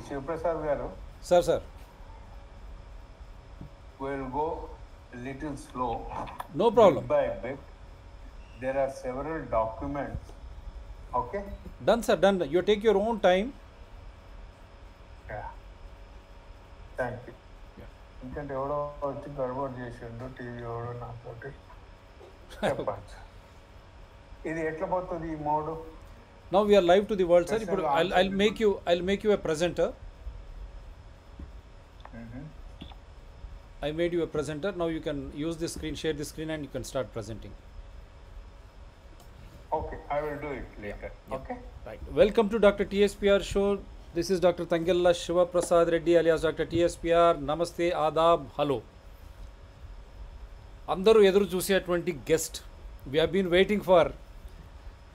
Shivaprasad garu, Sir, sir. we'll go a little slow, No bit problem. by bit. There are several documents. Okay? Done, sir. Done. You take your own time. Yeah. Thank you. ఎందుకంటే ఎవడో వచ్చి గడబడి చేసిండు TV ఎవడో నాతోటి చెప్పచ్చు. ఇది ఎట్లా పోతుంది ఈ mode? Now we are live to the world, sir. Question I'll make you a presenter. I made you a presenter. Now you can use the screen, share the screen, and you can start presenting. Okay, I will do it later. Okay? Right. Welcome to Dr. TSPR show. This is Dr. Tangella Shivaprasad Reddy alias Dr. TSPR. Namaste, Adab, hello. అందరూ ఎదురు చూసేటువంటి guest. We have been waiting for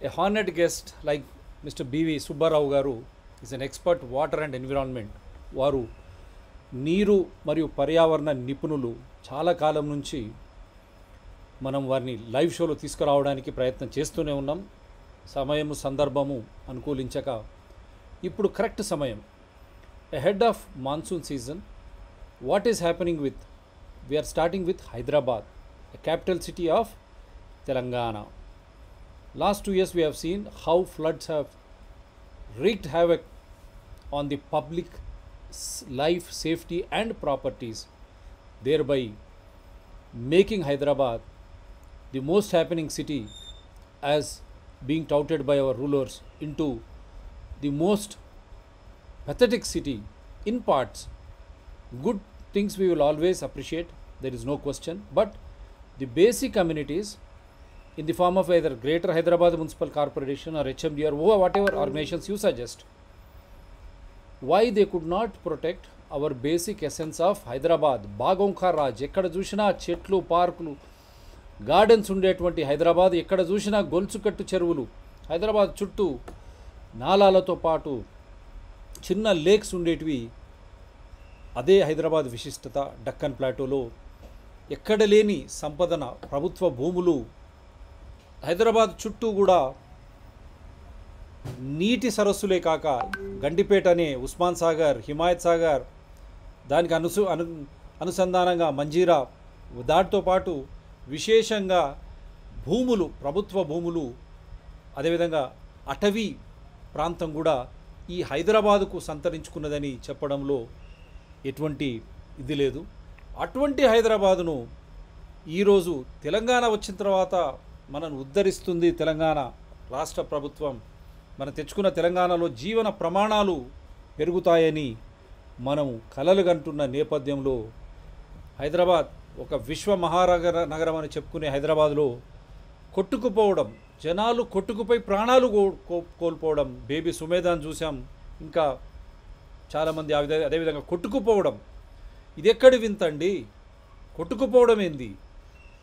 a honored guest like Mr. B.V. Subbarao garu. Is an expert water and environment. వారు నీరు మరియు పర్యావరణ నిపుణులు. చాలా కాలం నుంచి మనం వారిని లైవ్ షోలో తీసుకురావడానికి ప్రయత్నం చేస్తూనే ఉన్నాం. సమయము సందర్భము అనుకూలించక ఇప్పుడు కరెక్ట్ సమయం. Ahead of monsoon season, what is happening with, we are starting with Hyderabad, a capital city of Telangana. Last 2 years we have seen how floods have wreaked havoc on the public life, safety and properties, thereby making Hyderabad the most happening city as being touted by our rulers into the most pathetic city in parts. Good things we will always appreciate, there is no question, but the basic amenities in the form of either Greater Hyderabad Municipal Corporation or HMD or whatever organizations you suggest, why they could not protect our basic essence of Hyderabad, Bagonka Raj, ekkada చూసినా చెట్లు, పార్కులు, gardens ఉండేటువంటి హైదరాబాద్, ఎక్కడ చూసినా గొలుసుకట్టు చెరువులు, హైదరాబాద్ చుట్టూ నాలాలతో పాటు చిన్న లేక్స్ ఉండేటివి. అదే హైదరాబాద్ విశిష్టత. డక్కన్ ప్లాటోలో ఎక్కడ లేని సంపదన, ప్రభుత్వ భూములు, హైదరాబాద్ చుట్టూ కూడా నీటి సరస్సులే కాక గండిపేట అనే ఉస్మాన్ సాగర్, హిమాయత్ సాగర్, దానికి అనుసంధానంగా మంజీరా, దాటితో పాటు విశేషంగా భూములు, ప్రభుత్వ భూములు, అదేవిధంగా అటవీ ప్రాంతం కూడా ఈ హైదరాబాదుకు సంతరించుకున్నదని చెప్పడంలో ఎటువంటి ఇది లేదు. అటువంటి హైదరాబాదును ఈరోజు తెలంగాణ వచ్చిన తర్వాత మనను ఉద్ధరిస్తుంది తెలంగాణ రాష్ట్ర ప్రభుత్వం. మనం తెచ్చుకున్న తెలంగాణలో జీవన ప్రమాణాలు పెరుగుతాయని మనము కలలు కంటున్న నేపథ్యంలో హైదరాబాద్ ఒక విశ్వ నగరం అని చెప్పుకునే హైదరాబాద్లో కొట్టుకుపోవడం, జనాలు కొట్టుకుపోయి ప్రాణాలు కోల్పోవడం, బేబీ సుమేధాన్ని చూసాం, ఇంకా చాలామంది అదేవిధంగా కొట్టుకుపోవడం. ఇది ఎక్కడి వింతండి? కొట్టుకుపోవడం ఏంది?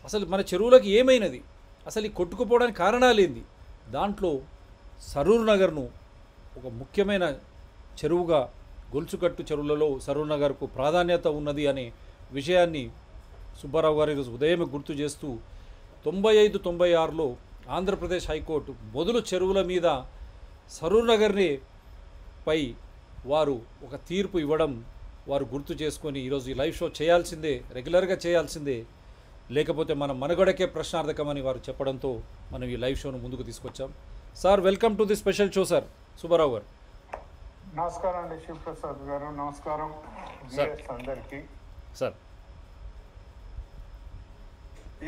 అసలు మన చెరువులకు ఏమైనది? అసలు ఈ కొట్టుకుపోవడానికి కారణాలు ఏంది? దాంట్లో సరూర్ నగర్ను ఒక ముఖ్యమైన చెరువుగా, గొలుసుకట్టు చెరువులలో సరూర్ నగర్కు ప్రాధాన్యత ఉన్నది అనే విషయాన్ని సుబ్బారావు గారు ఈరోజు ఉదయమే గుర్తు చేస్తూ 95-96లో ఆంధ్రప్రదేశ్ హైకోర్టు మొదలు చెరువుల మీద సరూర్ నగర్ని పై వారు ఒక తీర్పు ఇవ్వడం వారు గుర్తు చేసుకొని ఈరోజు ఈ లైవ్ షో చేయాల్సిందే, రెగ్యులర్గా చేయాల్సిందే, లేకపోతే మన మనుగడకే ప్రశ్నార్థకమని వారు చెప్పడంతో మనం ఈ లైవ్ షోను ముందుకు తీసుకొచ్చాం. Sir, welcome to the special show sir. Subbarao గారు. నమస్కారం అండి శివప్రసాద్ గారు. నమస్కారం అందరికీ. సార్,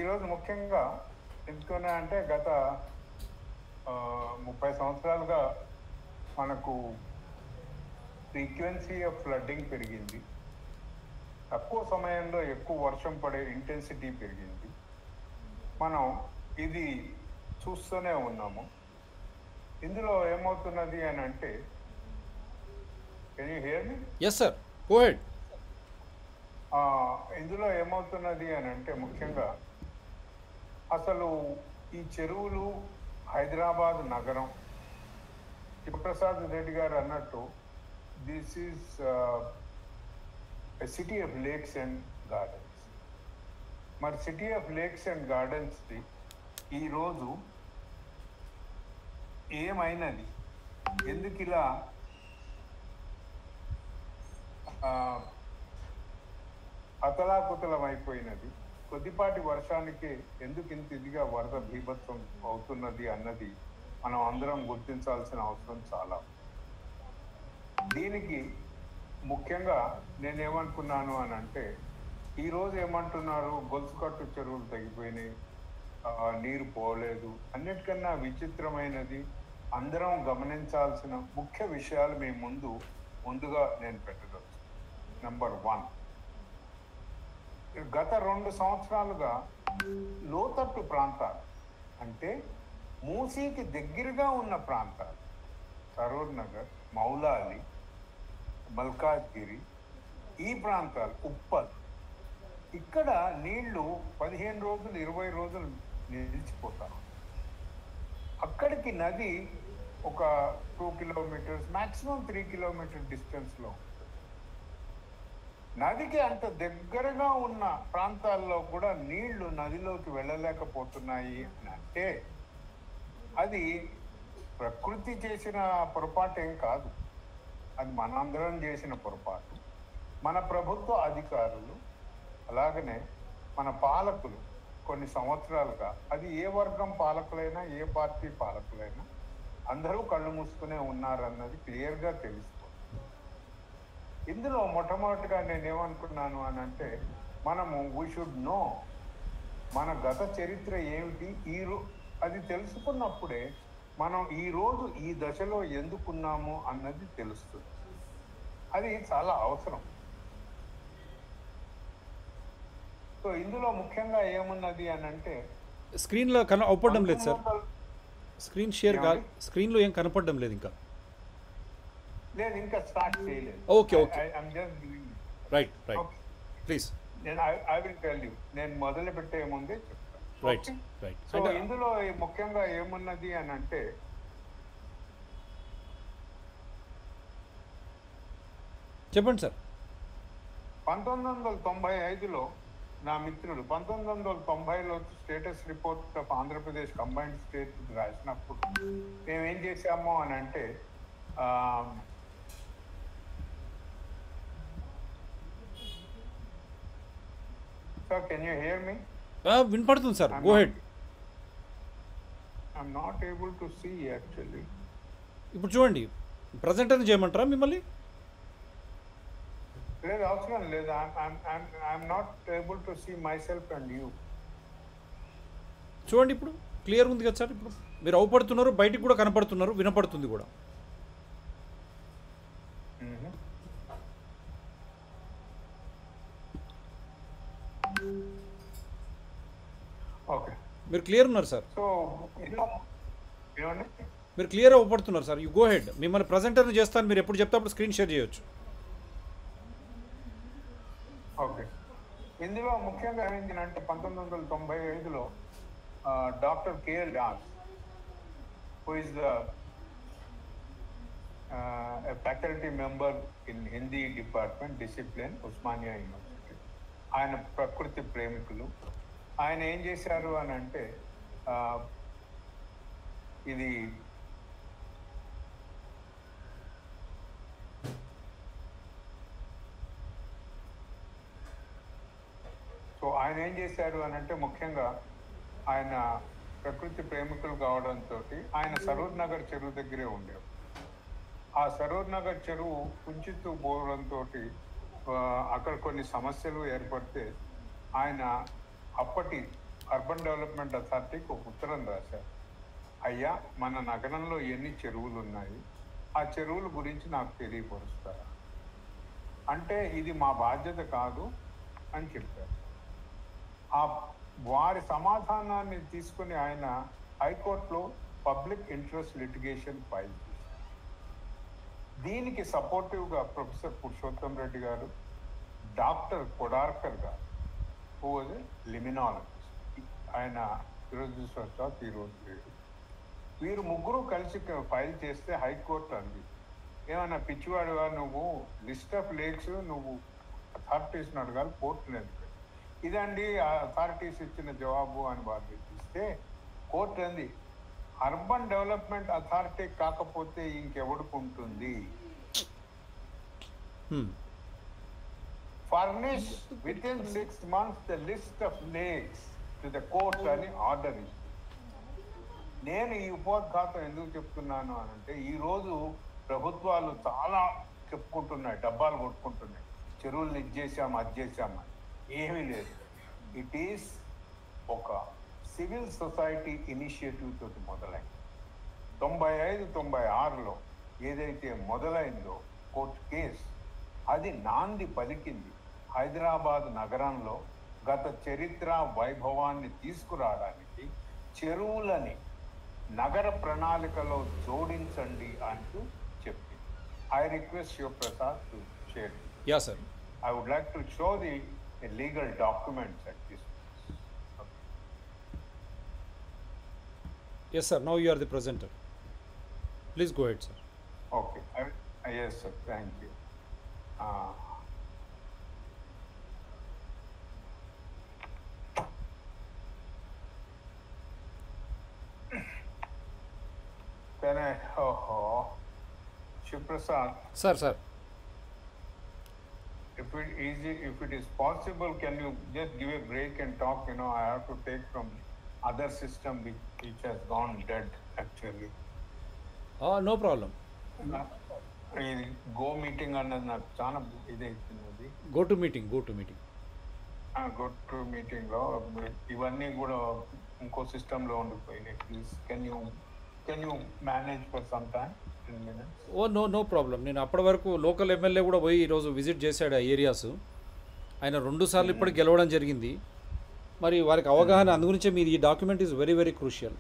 ఈరోజు ముఖ్యంగా ఎందుకనే అంటే గత 30 సంవత్సరాలుగా మనకు ఫ్రీక్వెన్సీ ఆఫ్ ఫ్లడ్డింగ్ పెరిగింది. తక్కువ సమయంలో ఎక్కువ వర్షం పడే ఇంటెన్సిటీ పెరిగింది. మనం ఇది చూస్తూనే ఉన్నాము. ఇందులో ఏమవుతున్నది అని అంటే, can you hear me? Yes sir, go ahead. ఇందులో ఏమవుతున్నది అని అంటే ముఖ్యంగా అసలు ఈ చెరువులు, హైదరాబాద్ నగరం, శివప్రసాద్ రెడ్డి గారు అన్నట్టు this is city of lakes and gardens. మరి సిటీ ఆఫ్ లేక్స్ అండ్ గార్డెన్స్ది ఈరోజు ఏమైనది? ఎందుకు ఇలా ఆ, అతలాకుతలమైపోయినది. కొద్దిపాటి వర్షానికి ఎందుకు ఇంత ఇదిగా వరద బీభత్సం అవుతున్నది అన్నది మనం అందరం గుర్తించాల్సిన అవసరం చాలా. దీనికి ముఖ్యంగా నేనేమనుకున్నాను అని అంటే, ఈరోజు ఏమంటున్నారు, గొలుసుకట్టు చెరువులు తగ్గిపోయినాయి, నీరు పోలేదు. అన్నిటికన్నా విచిత్రమైనది, అందరం గమనించాల్సిన ముఖ్య విషయాలు మీ ముందుగా నేను పెట్టవచ్చు. నెంబర్ 1, గత 2 సంవత్సరాలుగా లోతట్టు ప్రాంతాలు అంటే మూసీకి దగ్గరగా ఉన్న ప్రాంతాలు, సరూర్ నగర్, మౌలాలి, మల్కాజ్గిరి, ఈ ప్రాంతాలు, ఉప్పల్, ఇక్కడ నీళ్లు 15 రోజులు 20 రోజులు నిలిచిపోతారు. అక్కడికి నది ఒక 2 కిలోమీటర్స్, మాక్సిమం 3 కిలోమీటర్ డిస్టెన్స్లో. నదికి అంత దగ్గరగా ఉన్న ప్రాంతాల్లో కూడా నీళ్లు నదిలోకి వెళ్ళలేకపోతున్నాయి అని అంటే అది ప్రకృతి చేసిన పొరపాటు ఏం కాదు, అది మనందరం చేసిన పొరపాటు. మన ప్రభుత్వ అధికారులు అలాగనే మన పాలకులు కొన్ని సంవత్సరాలుగా, అది ఏ వర్గం పాలకులైనా ఏ పార్టీ పాలకులైనా, అందరూ కళ్ళు మూసుకునే ఉన్నారన్నది క్లియర్గా తెలుస్తుంది. ఇందులో మొట్టమొదటిగా నేనేమనుకున్నాను అని అంటే, మనము వీ షుడ్ నో మన గత చరిత్ర ఏమిటి, అది తెలుసుకున్నప్పుడే మనం ఈరోజు ఈ దశలో ఎందుకున్నాము అన్నది తెలుస్తుంది. అది చాలా అవసరం. సో ఇందులో ముఖ్యంగా ఏమున్నది అని అంటే, స్క్రీన్లో అవపడడం లేదు సార్, స్క్రీన్ షేర్ స్క్రీన్లో ఏం కనపడడం లేదు ఇంకా. లేదు, ఇంకా స్టార్ట్ చేయలేదు. Okay okay, right please. నేను ఐ విల్ టెల్ యూ, నేను మొదలు పెట్టే ముందే చెప్తాను. Right right. సో ఇందులో ముఖ్యంగా ఏమున్నది అని అంటే, చెప్పండి సార్. 1995లో నా మిత్రులు 1990లో status report of Andhra Pradesh combined state రాసినప్పుడు మేమేం చేశాము అని అంటే, సార్ కెన్ యూ హియర్ మీ? వినపడుతుంది sir, go head. I'm not able to see actually. ఇప్పుడు చూడండి, ప్రజెంట్ అని చేయమంటారా మిమ్మల్ని? లేదు, అవసరం లేదు. I'm not able to see my self and you. చూడండి, ఇప్పుడు క్లియర్ ఉంది కదా సార్. ఇప్పుడు మీరు అవుపడుతున్నారు, బయటికి కూడా కనపడుతున్నారు, వినపడుతుంది కూడా. ఓకే, మీరు క్లియర్ ఉన్నారు సార్. సో ఏమండి, మీరు క్లియర్ అవ్వబడుతున్నారు సార్. You go ahead. మిమ్మల్ని ప్రజెంటర్ చేస్తాను, మీరు ఎప్పుడు చెప్తే అప్పుడు స్క్రీన్ షేర్ చేయొచ్చు. ఓకే, ఇందులో ముఖ్యంగా ఏంటంటే 1995లో doctor K L Das, who is the faculty member in Hindi department discipline, Osmania university, ఆయన ప్రకృతి ప్రేమికులు. ఆయన ఏం చేశారు అని అంటే, ఇది సో ఆయన ఏం చేశారు అని అంటే, ముఖ్యంగా ఆయన ప్రకృతి ప్రేమికులు కావడంతో ఆయన సరూర్ నగర్ చెరువు దగ్గరే ఉండేవారు. ఆ సరూర్ నగర్ చెరువు కుంచుతూ పోవడంతో అక్కడ కొన్ని సమస్యలు ఏర్పడితే ఆయన అప్పటి అర్బన్ డెవలప్మెంట్ అథారిటీకి ఒక ఉత్తరం రాశారు. అయ్యా, మన నగరంలో ఎన్ని చెరువులు ఉన్నాయి, ఆ చెరువుల గురించి నాకు తెలియపరుస్తారా అంటే, ఇది మా బాధ్యత కాదు అని చెప్పారు. వారి సమాధానాన్ని తీసుకుని ఆయన హైకోర్టులో పబ్లిక్ ఇంట్రెస్ట్ లిటిగేషన్ ఫైల్ చేశారు. దీనికి సపోర్టివ్గా ప్రొఫెసర్ పురుషోత్తం రెడ్డి గారు, డాక్టర్ కొడార్కర్ గారు, హూ వాజ్ ఎ లిమినాలజిస్ట్, ఆయన దురదృష్టవశాత్తు ఈరోజు లేడు. వీరు ముగ్గురు కలిసి ఫైల్ చేస్తే హైకోర్టు అంది, ఏమన్నా పిచ్చివాడుగా నువ్వు, లిస్ట్ ఆఫ్ లేక్స్ నువ్వు అథారిటీస్ని అడగాలి, కోర్టుని ఎందుకు? ఇదండి అథారిటీస్ ఇచ్చిన జవాబు అని వాళ్ళు ఇస్తే కోర్టు అంది, అర్బన్ డెవలప్మెంట్ అథారిటీ కాకపోతే ఇంకెవడికి ఉంటుంది? furnish within 6 months the list of lakes to the court అని ఆర్డర్ ఇచ్చింది. నేను ఈ ఉపోద్ఘాతం ఎందుకు చెప్తున్నాను అని అంటే ఈరోజు ప్రభుత్వాలు చాలా చెప్పుకుంటున్నాయి, డబ్బాలు కొట్టుకుంటున్నాయి, చెరువులను ఇది చేసాము అది చేసామని. ఏమీ లేదు. ఇట్ ఈస్ ఒక సివిల్ సొసైటీ ఇనిషియేటివ్ తోటి మొదలైంది. 95-96లో ఏదైతే మొదలైందో కోర్టు కేసు, అది నాంది పలికింది హైదరాబాద్ నగరంలో గత చరిత్ర వైభవాన్ని తీసుకురావడానికి చెరువులని నగర ప్రణాళికలో జోడించండి అంటూ చెప్పింది. I request Shivaprasad to share. Yeah sir. I would like to show the legal documents at this place. Okay. Yes sir, now you are the presenter. Please go ahead sir. Okay. Yes sir, thank you. Can I, Shiv-Prasad, Sir. if it is possible, can you just give a break and talk? I have to take from other system which has gone dead actually. No problem. Go meeting అన్నది నాకు చాలా ఇదైతున్నది. Go to meeting. Go to మీటింగ్లో ఇవన్నీ కూడా ఇంకో సిస్టంలో ఉండిపోయినాయి. Please can you manage for some time 10 minutes? No problem. నేను అప్పటి వరకు లోకల్ ఎమ్మెల్యే కూడా పోయి ఈరోజు విజిట్ చేశాడు ఆ ఏరియాస్. ఆయన 2 సార్లు ఇప్పటికి గెలవడం జరిగింది. మరి వారికి అవగాహన, అందుగురించే మీరు ఈ document is very very crucial.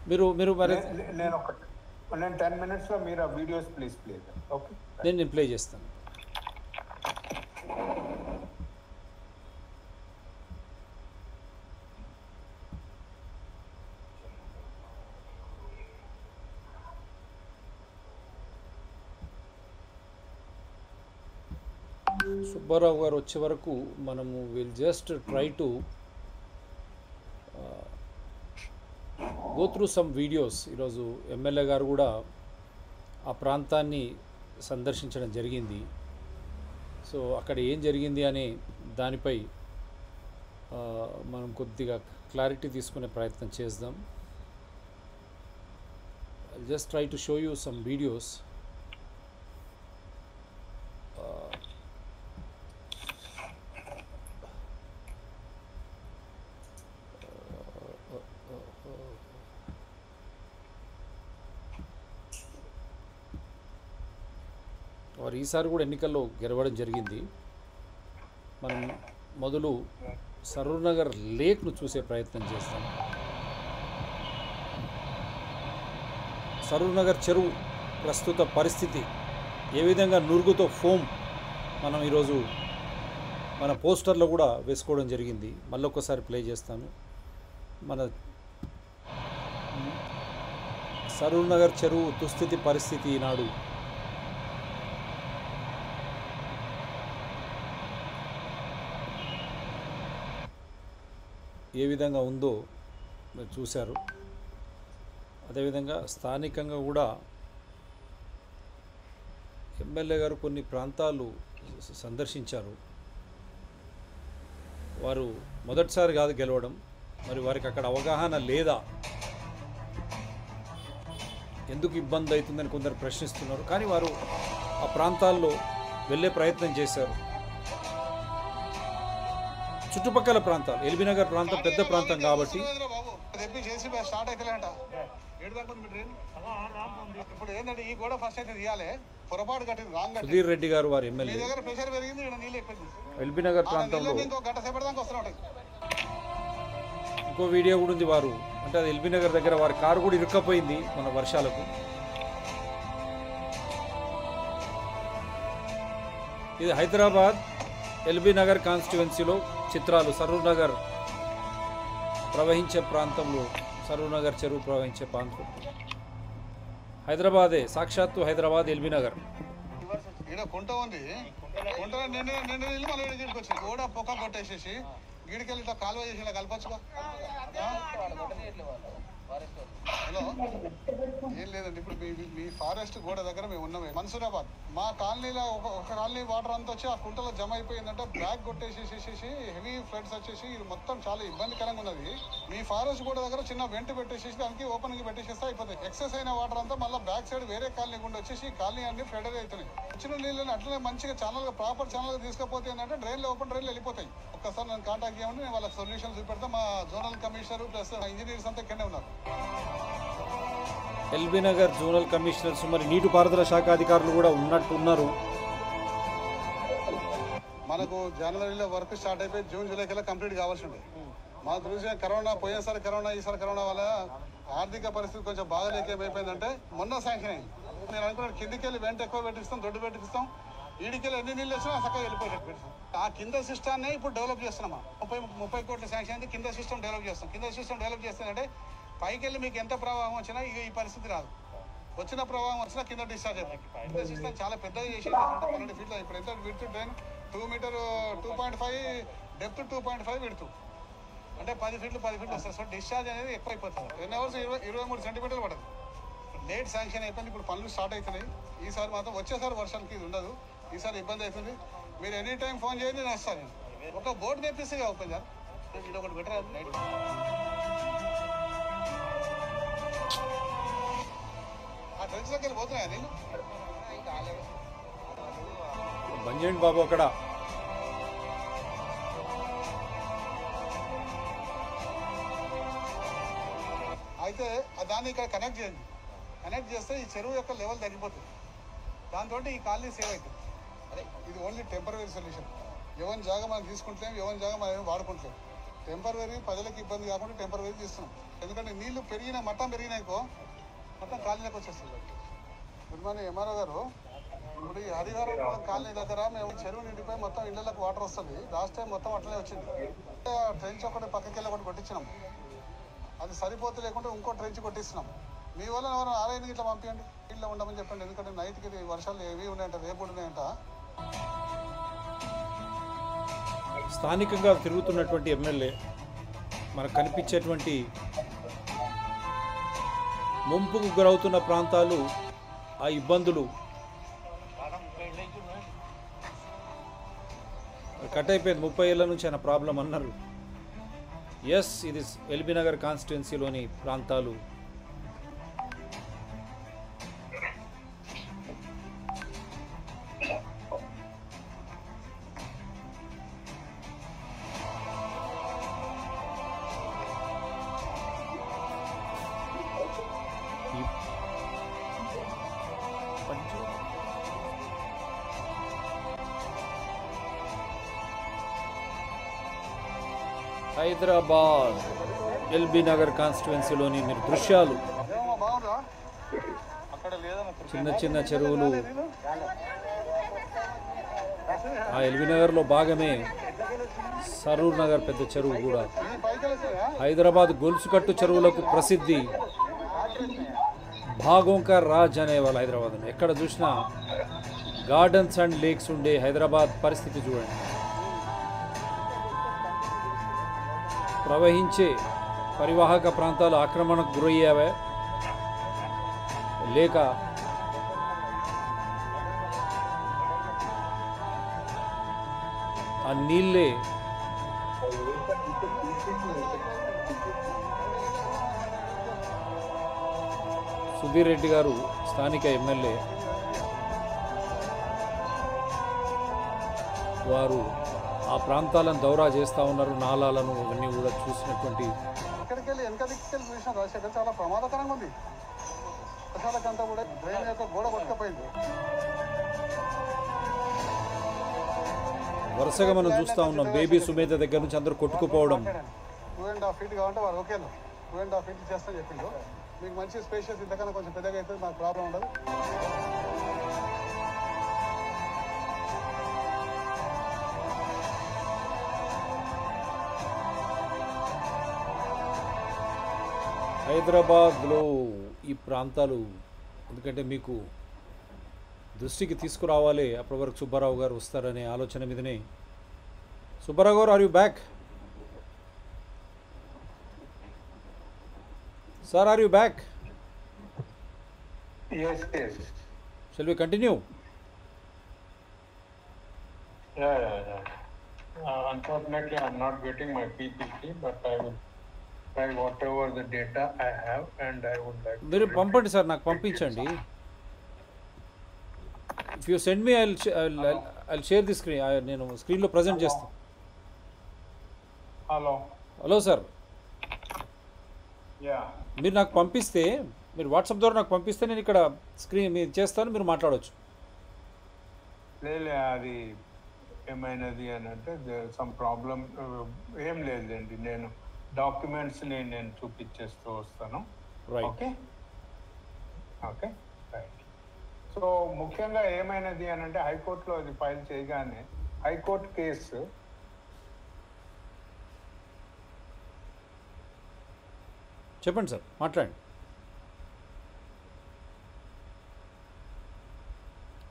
మీరు మరి నేను 10 minutes లో మీరు ఆ వీడియోస్ ప్లీజ్ ప్లే. ఓకే, నేను ప్లే చేస్తాను. సుబ్బారావు గారు వచ్చే వరకు మనము will just try to go through some videos. ఈరోజు ఎమ్మెల్యే గారు కూడా ఆ ప్రాంతాన్ని సందర్శించడం జరిగింది. సో అక్కడ ఏం జరిగింది అనే దానిపై మనం కొద్దిగా క్లారిటీ తీసుకునే ప్రయత్నం చేద్దాం. Just try to show you some videos. వారు ఈసారి కూడా ఎన్నికల్లో గెలవడం జరిగింది. మనం మొదలు సరూర్ నగర్ లేక్ను చూసే ప్రయత్నం చేస్తాం. సరూర్ నగర్ చెరువు ప్రస్తుత పరిస్థితి, ఏ విధంగా నురుగుతో ఫోమ్ మనం ఈరోజు మన పోస్టర్లో కూడా వేసుకోవడం జరిగింది. మళ్ళొక్కసారి ప్లే చేస్తాను. మన సరూర్ నగర్ చెరువు దుస్థితి పరిస్థితి ఈనాడు ఏ విధంగా ఉందో మీరు చూశారు. అదేవిధంగా స్థానికంగా కూడా ఎమ్మెల్యే గారు కొన్ని ప్రాంతాలు సందర్శించారు. వారు మొదటిసారి కాదు గెలవడం, మరి వారికి అక్కడ అవగాహన లేదా, ఎందుకు ఇబ్బంది అవుతుందని కొందరు ప్రశ్నిస్తున్నారు. కానీ వారు ఆ ప్రాంతాల్లో వెళ్ళే ప్రయత్నం చేశారు. చుట్టుపక్కల ప్రాంతాలు, ఎల్బీ నగర్ ప్రాంతం పెద్ద ప్రాంతం కాబట్టి సుధీర్ రెడ్డి గారు వారి ఎమ్మెల్యే ఎల్బీ నగర్ ప్రాంతంలో ఇంకో వీడియో కూడా ఉంది. వారు అంటే అది ఎల్బీ నగర్ దగ్గర వారి కారు కూడా ఇరుక్కపోయింది మన వర్షాలకు. ఇది హైదరాబాద్ ఎల్బీ నగర్ కాన్స్టిట్యువెన్సీలో చిత్రాలు. సరూర్ నగర్ ప్రవహించే ప్రాంతంలో, సరూర్ నగర్ చెరువు ప్రవహించే ప్రాంతం హైదరాబాదే, సాక్షాత్తు హైదరాబాద్ ఎల్బీ నగర్. కుంట ఉంది, కుంట నిండు నీళ్ళు మళ్ళీ తీసుకొచ్చి కూడా పొక్క కొట్టేసేసి గిడికెళ్ళి కాలువ చేసి కలపచ్చుగా. హలో ఏం లేదండి ఇప్పుడు మీ ఫారెస్ట్ గోడ దగ్గర మేము ఉన్నామే మన్సూరాబాద్ మా కాలనీలో ఒక కాలనీ వాటర్ అంతా వచ్చి ఆ కుంటలో జమ అయిపోయిందంటే బ్లాక్ కొట్టేసేసేసి హెవీ ఫ్లడ్స్ వచ్చేసి ఇది మొత్తం చాలా ఇబ్బందికరంగా ఉన్నది. మీ ఫారెస్ట్ గోడ దగ్గర చిన్న వెంట పెట్టేసేసి దానికి ఓపెన్ గా పెట్టేసేస్తే అయిపోతాయి. ఎక్సెస్ అయిన వాటర్ అంతా మళ్ళీ బ్యాక్ సైడ్ వేరే కాలనీ గుండా వచ్చేసి కాలనీ అన్ని ఫ్లడ్ అవుతున్నాయి. వచ్చిన నీళ్ళని అట్లనే మంచిగా ఛానల్ ప్రాపర్ ఛానల్ తీసుకపోతే ఏంటంటే డ్రైన్లో ఓపెన్ డ్రైన్లు వెళ్ళిపోతాయి. ఒక్కసారి నేను కాంటాక్ట్ చేయమని నేను వాళ్ళకి సొల్యూషన్ చూపెడతా. మా జోనల్ కమిషనర్ ప్లస్ ఇంజనీర్స్ అంతా ఇక్కడనే ఉన్నారు. ఎల్బీ నగర్ జోనల్ కమిషనర్స్ మరి నీటిపారుదల శాఖ అధికారులు కూడా ఉన్నట్టున్నారు. మనకు జనవరిలో వర్క్ స్టార్ట్ అయిపోయి జూన్ జూలై కల్లా కంప్లీట్ కావాల్సి ఉంది. మా దృష్ట్యా కరోనా పోయేసారి కరోనా ఈసారి కరోనా వల్ల ఆర్థిక పరిస్థితి కొంచెం బాగాలేక ఏమైపోయిందంటే మొన్న శాంక్షన్ అయింది. నేను అనుకున్నాను కిందికి వెళ్ళి వెంట ఎక్కువ పెట్టిస్తాం, దొడ్డు పెట్టిస్తాం, ఈడికెళ్ళి ఎన్ని నీళ్ళు వచ్చినా చక్కగా వెళ్ళిపోయి పెడతాం. ఆ కింద సిస్టాన్ని ఇప్పుడు డెవలప్ చేస్తున్నామా 30 కోట్ల శాంక్షన్ అయింది. కింద సిస్టమ్ డెవలప్ చేస్తాం. కింద సిస్టమ్ డెవలప్ చేస్తానంటే పైకి వెళ్ళి మీకు ఎంత ప్రవాహం వచ్చినా ఈ పరిస్థితి రాదు. వచ్చిన ప్రవాహం వచ్చినా కింద డిశ్చార్జ్ అవుతుంది. కింద సిస్టమ్ చాలా పెద్దగా చేసి 12 ఫీట్ల ఇప్పుడు ఎంత విడుతు డ్రైన్ 2 మీటర్ 2.5 డెప్త్ 2.5 విడుతు అంటే 10 ఫీట్లు వస్తుంది. సో డిశ్చార్జ్ అనేది ఎక్కువ అయిపోతుంది. 10 అవర్స్ 23 సెంటీమీటర్లు పడదు. లేట్ శాంక్షన్ అయిపోయింది. ఇప్పుడు పనులు స్టార్ట్ అవుతున్నాయి. ఈసారి మాత్రం వచ్చేసారి వర్షానికి ఇది ఉండదు. ఈసారి ఇబ్బంది అవుతుంది. మీరు ఎనీ టైం ఫోన్ చేయండి, నేను వస్తాను. ఒక బోర్డు తెప్పిస్తే ఓపెన్ సార్ ఇది ఒకటి బెటర్ నైట్ ఆ ట్రెంచ్లోకి వెళ్ళి పోతున్నాయా నేను బంద్ చేయండి బాబు అక్కడ. అయితే దాన్ని ఇక్కడ కనెక్ట్ చేయండి. కనెక్ట్ చేస్తే ఈ చెరువు యొక్క లెవెల్ తగ్గిపోతుంది. దాంతో ఈ కాలనీ సేవ్ అవుతుంది. ఇది ఓన్లీ టెంపరీ సొల్యూషన్. ఎవరి జాగా మనం తీసుకుంటలేం, ఎవరి జాగా మనం వాడుకుంటలేం. టెంపరీ ప్రజలకు ఇబ్బంది కాకుండా టెంపరీ తీస్తున్నాం. ఎందుకంటే నీళ్లు పెరిగిన మట్టం పెరిగినాయికో మొత్తం కాలనీలోకి వచ్చేస్తుంది. గుడ్ మార్నింగ్ ఎంఆర్ఓ గారు. ఇప్పుడు ఈ హరిహరం కాలనీ దగ్గర మేము చెరువు నిండిపోయి మొత్తం ఇళ్లకు వాటర్ వస్తుంది. లాస్ట్ టైం మొత్తం అట్లనే వచ్చింది. ట్రెంచ్ ఒకటి పక్కకి వెళ్ళి ఒకటి కొట్టించినాం. అది సరిపోతే లేకుంటే ఇంకో ట్రెంచ్ కొట్టిస్తున్నాం. మీ వల్ల ఎవరు ఆలయానికి ఇట్లా పంపించండి, ఇట్లా ఉండమని చెప్పండి. ఎందుకంటే నైట్కి వర్షాలు ఏవి ఉన్నాయంట, రేపు ఉన్నాయంట. స్థానికంగా తిరుగుతున్నటువంటి ఎమ్మెల్యే మనకు కనిపించేటువంటి ముంపుకు గురవుతున్న ప్రాంతాలు, ఆ ఇబ్బందులు కట్ అయిపోయింది. 30 ఏళ్ళ నుంచి ఆయన ప్రాబ్లం అన్నారు. ఎస్, ఇది ఎల్బీ నగర్ కాన్స్టిట్యున్సీలోని ప్రాంతాలు. హైదరాబాద్ ఎల్బీ నగర్ కాన్స్టిట్యున్సీలోని మీరు దృశ్యాలు. చిన్న చిన్న చెరువులు. ఆ ఎల్బీ నగర్లో భాగమే సరూర్ నగర్ పెద్ద చెరువు కూడా. హైదరాబాద్ గొలుసుకట్టు చెరువులకు ప్రసిద్ధి. భాగోంకా రాజ్ అనేవాళ్ళు హైదరాబాద్. ఎక్కడ చూసినా గార్డెన్స్ అండ్ లేక్స్ ఉండే హైదరాబాద్ పరిస్థితి చూడండి. ప్రవహించే పరివాహక ప్రాంతాలు ఆక్రమణకు గురయ్యావే లేక ఆ నీళ్ళే సుధీర్ రెడ్డి గారు స్థానిక ఎమ్మెల్యే, వారు ఆ ప్రాంతాలను దౌరా చేస్తూ ఉన్నారు. నాలాలను ఇవన్నీ కూడా చూసినటువంటి ఇక్కడికి వెళ్ళి వెనక దిక్కుకెళ్ళి చూసిన రాజశేఖర్ చాలా ప్రమాదకరంగా ఉంది. వర్షాలకంతా కూడా డ్రైన్ యొక్క గోడ కొట్టుకపోయింది. వరుసగా మనం చూస్తూ ఉన్నాం. బేబీ సుమేధ దగ్గర నుంచి అందరూ కొట్టుకుపోవడం. 2.5 feet కావాలంటే వారు ఓకే 2.5 feet చేస్తా చెప్పిండు. మీకు మంచి స్పేషియస్ ఇంతకన్నా కొంచెం పెద్దగా అయితే నాకు ప్రాబ్లం ఉండదు. హైదరాబాద్లో ఈ ప్రాంతాలు ఎందుకంటే మీకు దృష్టికి తీసుకురావాలి. అప్పటి వరకు సుబ్బారావు గారు వస్తారనే ఆలోచన మీదనే. Subbarao garu, are you back? Sir, are you back? Yes, yes. Shall we continue? Yeah. Unfortunately, I'm not getting my PPT, but I will try whatever the data I have, and I would like to మీరు repeat- పంపండి sir, నాకు repeat పంపించండి. some. If you send me I'll share the screen. నేను స్క్రీన్లో present చేస్తాను. Hello. Hello sir, Yeah. మీరు నాకు పంపిస్తే, మీరు వాట్సాప్ ద్వారా నాకు పంపిస్తే నేను ఇక్కడ స్క్రీన్ మీరు చేస్తాను, మీరు మాట్లాడవచ్చు. లేదు అది ఏమైనది అని అంటే సమ్ ప్రాబ్లం ఏం లేదండి. నేను డాక్యుమెంట్స్ని నేను చూపించేస్తూ వస్తాను. Right. Okay okay right. So ముఖ్యంగా ఏమైనది అని అంటే హైకోర్టులో అది ఫైల్ చేయగానే హైకోర్టు కేసు చెప్పండి సార్,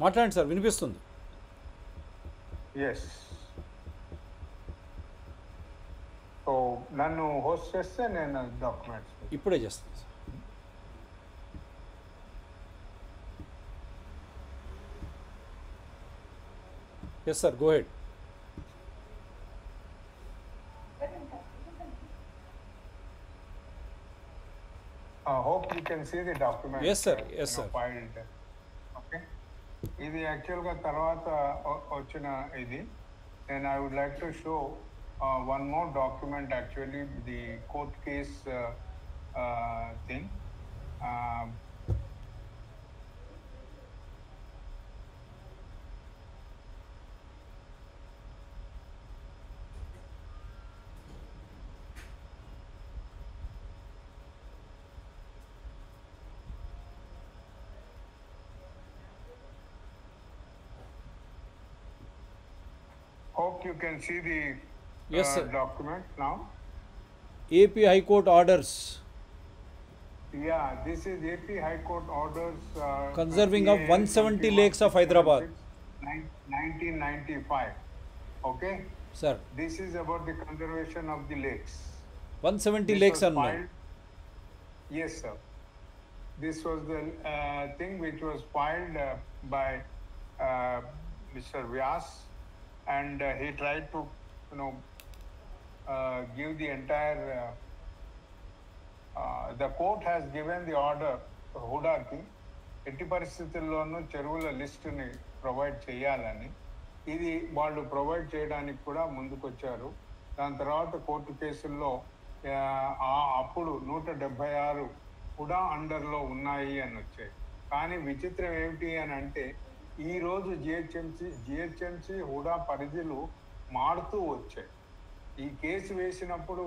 మాట్లాడండి సార్, వినిపిస్తుంది. ఎస్. సో నన్ను హోస్ట్ చేస్తే నేను డాక్యుమెంట్స్ ఇప్పుడే చేస్తాను sir. Yes sir, go ahead. hope you can see the document. Yes, sir. Yes, sir. Filed. Okay. ఇది యాక్చువల్గా తర్వాత వచ్చిన ఇది. And I would like to show one more document, actually the court case thing. Hope you can see the Yes, sir. document now. AP High Court orders Yeah, this is AP High Court orders conserving of 170 lakes of Hyderabad. 1995. Okay. Sir, This is about the conservation of the lakes. 170 This lakes was అన్నారు. filed- Yes, sir. This was the thing which was filed by Mr. Vyas, and he tried to, give the entire. The court has given the order హుడాకి ఎట్టి పరిస్థితుల్లోనూ చెరువుల లిస్టుని provide చేయాలని. ఇది వాళ్ళు provide చేయడానికి కూడా ముందుకొచ్చారు. దాని తర్వాత కోర్టు కేసుల్లో అప్పుడు 176 హుడా అండర్లో ఉన్నాయి అని వచ్చాయి. కానీ విచిత్రం ఏమిటి అని అంటే ఈరోజు జిహెచ్ఎంసి హుడా పరిధిలు మారుతూ వచ్చాయి. ఈ కేసు వేసినప్పుడు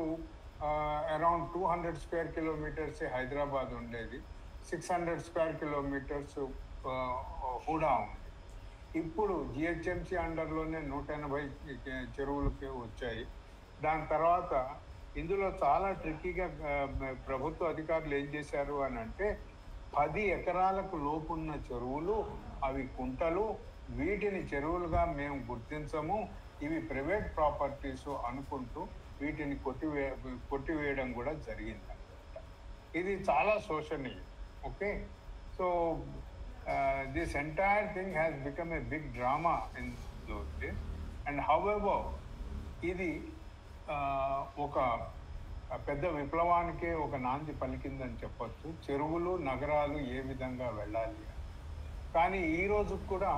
అరౌండ్ 200 స్క్వేర్ కిలోమీటర్స్ హైదరాబాద్ ఉండేది, 600 స్క్వేర్ కిలోమీటర్స్ హుడా ఉంది. ఇప్పుడు జిహెచ్ఎంసి అండర్లోనే 180 చెరువులకి వచ్చాయి. దాని తర్వాత ఇందులో చాలా ట్రిక్కీగా ప్రభుత్వ అధికారులు ఏం చేశారు అని అంటే 10 ఎకరాలకు లోపున్న చెరువులు, అవి కుంటలు, వీటిని చెరువులుగా మేము గుర్తించము, ఇవి ప్రైవేట్ ప్రాపర్టీస్ అనుకుంటూ వీటిని కొట్టివేయడం కూడా జరిగింది అనమాట. ఇది చాలా శోషనీయం. Okay. So this entire thing has become a big drama in those days. And however ఇది ఒక పెద్ద విప్లవానికే ఒక నాంది పలికిందని చెప్పొచ్చు. చెరువులు, నగరాలు ఏ విధంగా వెళ్ళాలి. కానీ ఈ రోజు కూడా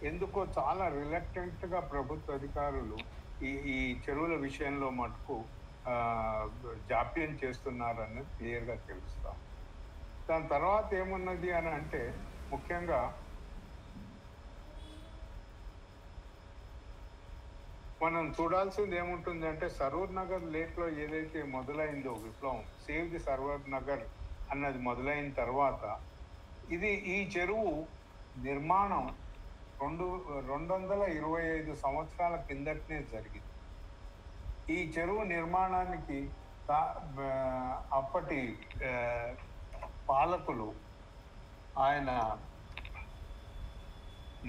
ఎందుకో చాలా రిలక్టెంట్గా ప్రభుత్వ అధికారులు ఈ చెరువుల విషయంలో మటుకు జాప్యం చేస్తున్నారని క్లియర్గా తెలుస్తాం. దాని తర్వాత ఏమున్నది అని అంటే ముఖ్యంగా మనం చూడాల్సింది ఏముంటుంది అంటే సరూర్ నగర్ లేక్లో ఏదైతే మొదలైందో విప్లవం, సేవ్ ది సరూర్ నగర్ అన్నది మొదలైన తర్వాత ఈ చెరువు నిర్మాణం 225 సంవత్సరాల కిందటనే జరిగింది. ఈ చెరువు నిర్మాణానికి అప్పటి పాలకులు ఆయన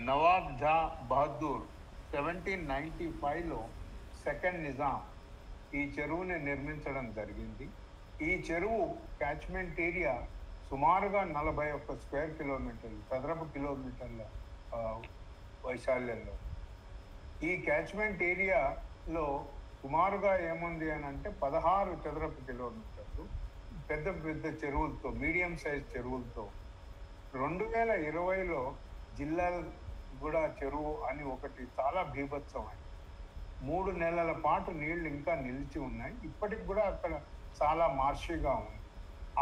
నవాబ్ జా బహదూర్ 1795లో సెకండ్ నిజాం ఈ చెరువుని నిర్మించడం జరిగింది. ఈ చెరువు క్యాచ్మెంట్ ఏరియా సుమారుగా 41 స్క్వేర్ కిలోమీటర్లు చదరపు కిలోమీటర్ల ఆ, వైశాల్యంలో. ఈ క్యాచ్మెంట్ ఏరియాలో సుమారుగా ఏముంది అని అంటే 16 చదరపు కిలోమీటర్లు పెద్ద పెద్ద చెరువులతో, మీడియం సైజ్ చెరువులతో. 2020లో జిల్లాల కూడా చెరువు అని ఒకటి చాలా బీభత్సమైంది. 3 నెలల పాటు నీళ్లు ఇంకా నిలిచి ఉన్నాయి. ఇప్పటికి కూడా అక్కడ చాలా మార్షిగా ఉంది.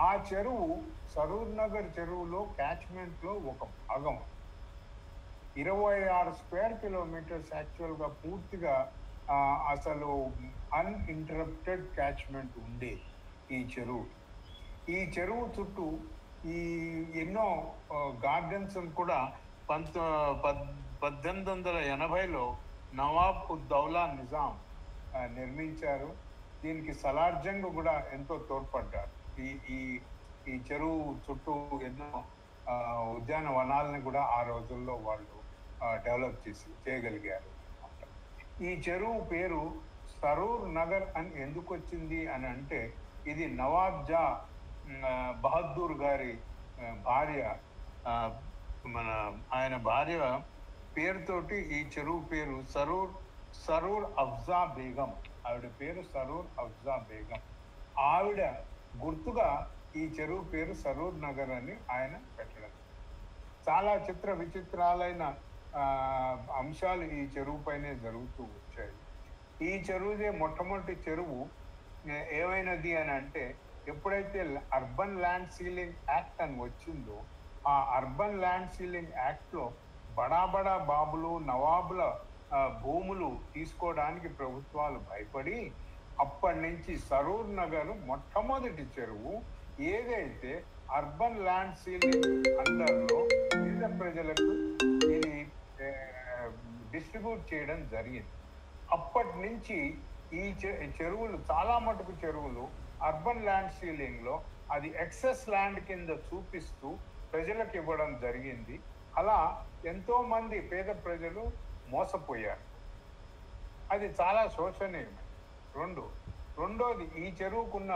ఆ చెరువు సరూర్ నగర్ చెరువులో క్యాచ్మెంట్లో ఒక భాగం. 26 స్క్వేర్ కిలోమీటర్స్ యాక్చువల్గా పూర్తిగా అసలు అన్ఇంటరప్టెడ్ క్యాచ్మెంట్ ఉండేది ఈ చెరువు. ఈ చెరువు చుట్టూ ఈ ఎన్నో గార్డెన్స్ కూడా 1880లో నవాబ్ ఉద్దౌలా నిజాం నిర్మించారు. దీనికి సలార్జంగ్ కూడా ఎంతో తోడ్పడ్డారు. ఈ ఈ ఈ చెరువు చుట్టూ ఎన్నో ఉద్యానవనాలని కూడా ఆ రోజుల్లో వాళ్ళు డెవలప్ చేయగలిగారు. ఈ చెరువు పేరు సరూర్ నగర్ అని ఎందుకు వచ్చింది అని అంటే ఇది నవాబ్ జా బహదూర్ గారి భార్య, ఆయన భార్య పేరుతోటి ఈ చెరువు పేరు సరూర్ అఫ్జా బేగం. ఆవిడ పేరు సరూర్ అఫ్జా బేగం. ఆవిడ గుర్తుగా ఈ చెరువు పేరు సరూర్ నగర్ అని ఆయన పెట్టడం. చాలా చిత్ర విచిత్రాలైన అంశాలు ఈ చెరువు పైనే జరుగుతూ వచ్చాయి. ఈ చెరువుదే మొట్టమొదటి చెరువు ఏమైనది అని అంటే ఎప్పుడైతే అర్బన్ ల్యాండ్ సీలింగ్ యాక్ట్ అని వచ్చిందో ఆ అర్బన్ ల్యాండ్ సీలింగ్ యాక్ట్లో బడా బాబులు నవాబుల భూములు తీసుకోవడానికి ప్రభుత్వాలు భయపడి అప్పటి నుంచి సరూర్ నగర్ మొట్టమొదటి చెరువు ఏదైతే అర్బన్ ల్యాండ్ సీలింగ్ అండర్లో పేద ప్రజలకు ఇది డిస్ట్రిబ్యూట్ చేయడం జరిగింది. అప్పటి నుంచి ఈ చెరువులు చాలా మటుకు చెరువులు అర్బన్ ల్యాండ్ సీలింగ్లో అది ఎక్సెస్ ల్యాండ్ కింద చూపిస్తూ ప్రజలకు ఇవ్వడం జరిగింది. అలా ఎంతో మంది పేద ప్రజలు మోసపోయారు. అది చాలా శోచనీయమైనది. రెండోది ఈ చెరువుకున్న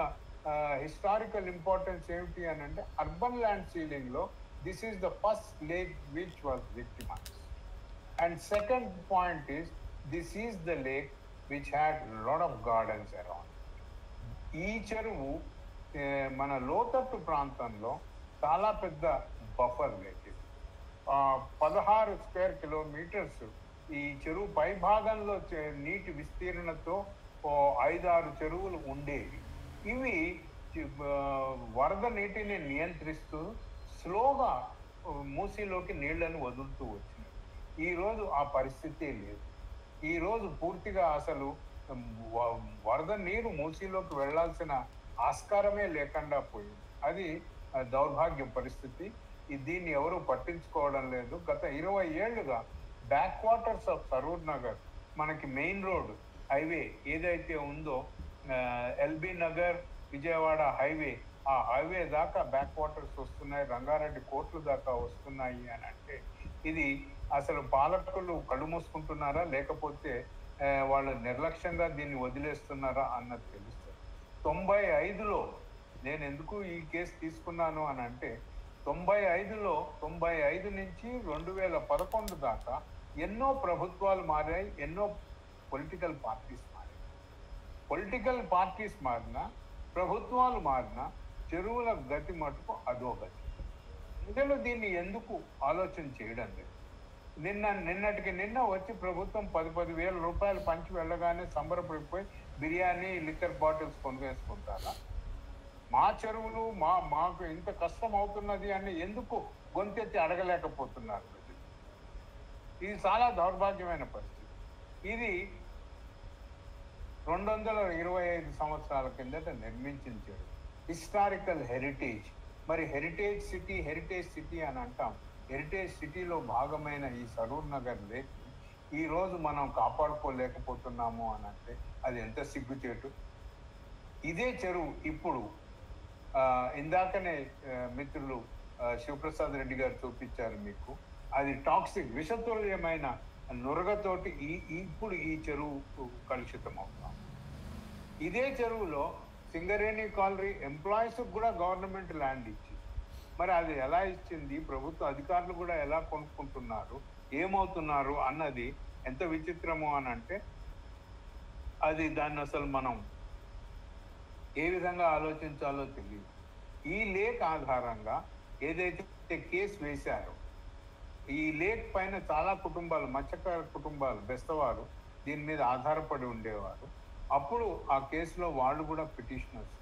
హిస్టారికల్ ఇంపార్టెన్స్ ఏమిటి అని అంటే అర్బన్ ల్యాండ్ సీలింగ్లో this is the first lake which was victimized. And second point is this is the lake which had lot of gardens around. ఈ చెరువు మన లోతట్టు ప్రాంతంలో చాలా పెద్ద బఫర్ లేక్. 16 స్క్వేర్ కిలోమీటర్స్ ఈ చెరువు పై భాగంలో నీటి విస్తీర్ణతో 5-6 చెరువులు ఉండేవి. ఇవి వరద నీటిని నియంత్రిస్తూ స్లోగా మూసీలోకి నీళ్లను వదులుతూ వచ్చినాయి. ఈరోజు ఆ పరిస్థితి లేదు. ఈరోజు పూర్తిగా అసలు వరద నీరు మూసీలోకి వెళ్లాల్సిన ఆస్కారమే లేకుండా పోయింది. అది దౌర్భాగ్య పరిస్థితి. దీన్ని ఎవరు పట్టించుకోవడం లేదు. గత 20 ఏళ్లుగా back waters of Saroor Nagar మనకి మెయిన్ రోడ్ హైవే ఏదైతే ఉందో ఎల్బీ నగర్ విజయవాడ హైవే, ఆ హైవే దాకా బ్యాక్ వాటర్స్ వస్తున్నాయి, రంగారెడ్డి కోట్లు దాకా వస్తున్నాయి అని అంటే ఇది అసలు పాలకులు కళ్ళు మూసుకుంటున్నారా లేకపోతే వాళ్ళు నిర్లక్ష్యంగా దీన్ని వదిలేస్తున్నారా అన్నది తెలుస్తుంది. 95లో నేను ఎందుకు ఈ కేసు తీసుకున్నాను అని అంటే 95 నుంచి 2011 దాకా ఎన్నో ప్రభుత్వాలు మారాయి, ఎన్నో పొలిటికల్ పార్టీస్ మారాయి. పొలిటికల్ పార్టీస్ మారినా ప్రభుత్వాలు మారినా చెరువుల గతి మటుకు అదో గతి. ప్రజలు దీన్ని ఎందుకు ఆలోచన చేయడం లేదు. నిన్నటికి నిన్న వచ్చి ప్రభుత్వం 10 వేల రూపాయలు పంచి వెళ్ళగానే సంబరపడిపోయి బిర్యానీ లిక్కర్ బాటిల్స్ కొనుగేసుకుంటారా? మా చెరువులు మాకు ఇంత కష్టం అవుతున్నది అని ఎందుకు గొంతెత్తి అడగలేకపోతున్నారు ప్రజలు? ఇది చాలా దౌర్భాగ్యమైన పరిస్థితి. ఇది 225 సంవత్సరాల కిందట నిర్మించిన చెరువు, హిస్టారికల్ హెరిటేజ్. మరి హెరిటేజ్ సిటీ అని అంటాం. హెరిటేజ్ సిటీలో భాగమైన ఈ సరూర్ నగర్ లేక్ ఈరోజు మనం కాపాడుకోలేకపోతున్నాము అని అంటే అది ఎంత సిగ్గుచేటు. ఇదే చెరువు ఇప్పుడు ఇందాకనే మిత్రులు శివప్రసాద్ రెడ్డి గారు చూపించారు మీకు. అది టాక్సిక్ విషతుల్యమైన నురగతోటి ఇప్పుడు ఈ చెరువు కలుషితం అవుతాం. ఇదే చెరువులో సింగరేణి కాలనీ ఎంప్లాయీస్కి కూడా గవర్నమెంట్ ల్యాండ్ ఇచ్చి, మరి అది ఎలా ఇచ్చింది, ప్రభుత్వ అధికారులు కూడా ఎలా కొనుక్కుంటున్నారు, ఏమవుతున్నారు అన్నది ఎంత విచిత్రమో అని అంటే అది దాన్ని అసలు మనం ఏ విధంగా ఆలోచించాలో తెలియదు. ఈ లేక్ ఆధారంగా ఏదైతే కేసు వేశారో, ఈ లేక్ పైన చాలా కుటుంబాలు, మత్స్యకార కుటుంబాలు, బెస్తవారు దీని మీద ఆధారపడి ఉండేవారు. అప్పుడు ఆ కేసులో వాళ్ళు కూడా పిటిషనర్స్.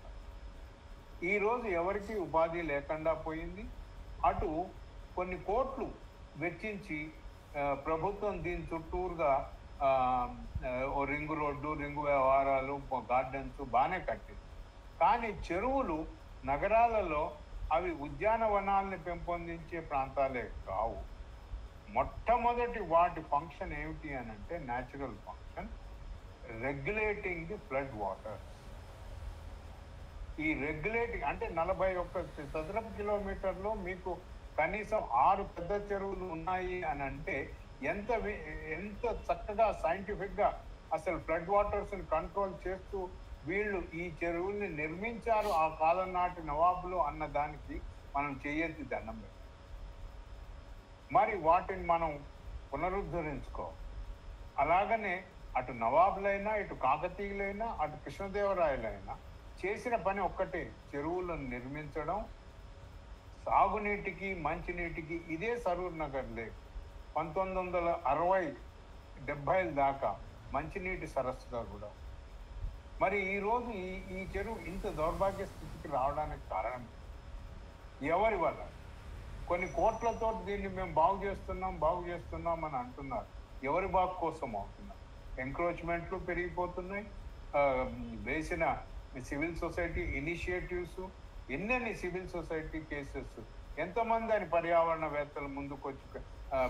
ఈరోజు ఎవరికి ఉపాధి లేకుండా పోయింది. అటు కొన్ని కోట్లు వెచ్చించి ప్రభుత్వం దీని చుట్టూరుగా ఓ రింగు రోడ్డు, రింగు వ్యవహారాలు, గార్డెన్స్ బాగానే కట్టింది. కానీ చెరువులు నగరాలలో అవి ఉద్యానవనాల్ని పెంపొందించే ప్రాంతాలే కావు. మొట్టమొదటి వాటి ఫంక్షన్ ఏమిటి అని అంటే natural function, regulating the flood water. ఈ రెగ్యులేటింగ్ అంటే 41 చదరపు కిలోమీటర్లో మీకు కనీసం 6 పెద్ద చెరువులు ఉన్నాయి అని అంటే ఎంత చక్కగా సైంటిఫిక్గా అసలు ఫ్లడ్ వాటర్స్ని కంట్రోల్ చేస్తూ వీళ్ళు ఈ చెరువుల్ని నిర్మించారు ఆ కాలం నాటి నవాబులు అన్న దానికి మనం చెయ్యెత్తి దండం పెట్టాలి. మరి వాటిని మనం పునరుద్ధరించుకోవాలి. అలాగనే అటు నవాబులైనా, ఇటు కాకతీయులైనా, అటు కృష్ణదేవరాయలైనా చేసిన పని ఒక్కటే, చెరువులను నిర్మించడం, సాగునీటికి మంచినీటికి. ఇదే సరూర్ నగర్ లేక్ 1960-70 దాకా మంచినీటి సరస్సుగా కూడా. మరి ఈరోజు ఈ చెరువు ఇంత దౌర్భాగ్య స్థితికి రావడానికి కారణం ఎవరి వల్ల? కొన్ని కోట్లతో దీన్ని మేము బాగు చేస్తున్నాం అని అంటున్నారు. ఎవరి బాగు కోసం అవుతున్నారు? ఎంక్రోచ్మెంట్లు పెరిగిపోతున్నాయి. వేసిన సివిల్ సొసైటీ ఇనిషియేటివ్స్, ఎన్నెన్ని సివిల్ సొసైటీ కేసెస్, ఎంతమంది అని పర్యావరణవేత్తలు ముందుకు వచ్చి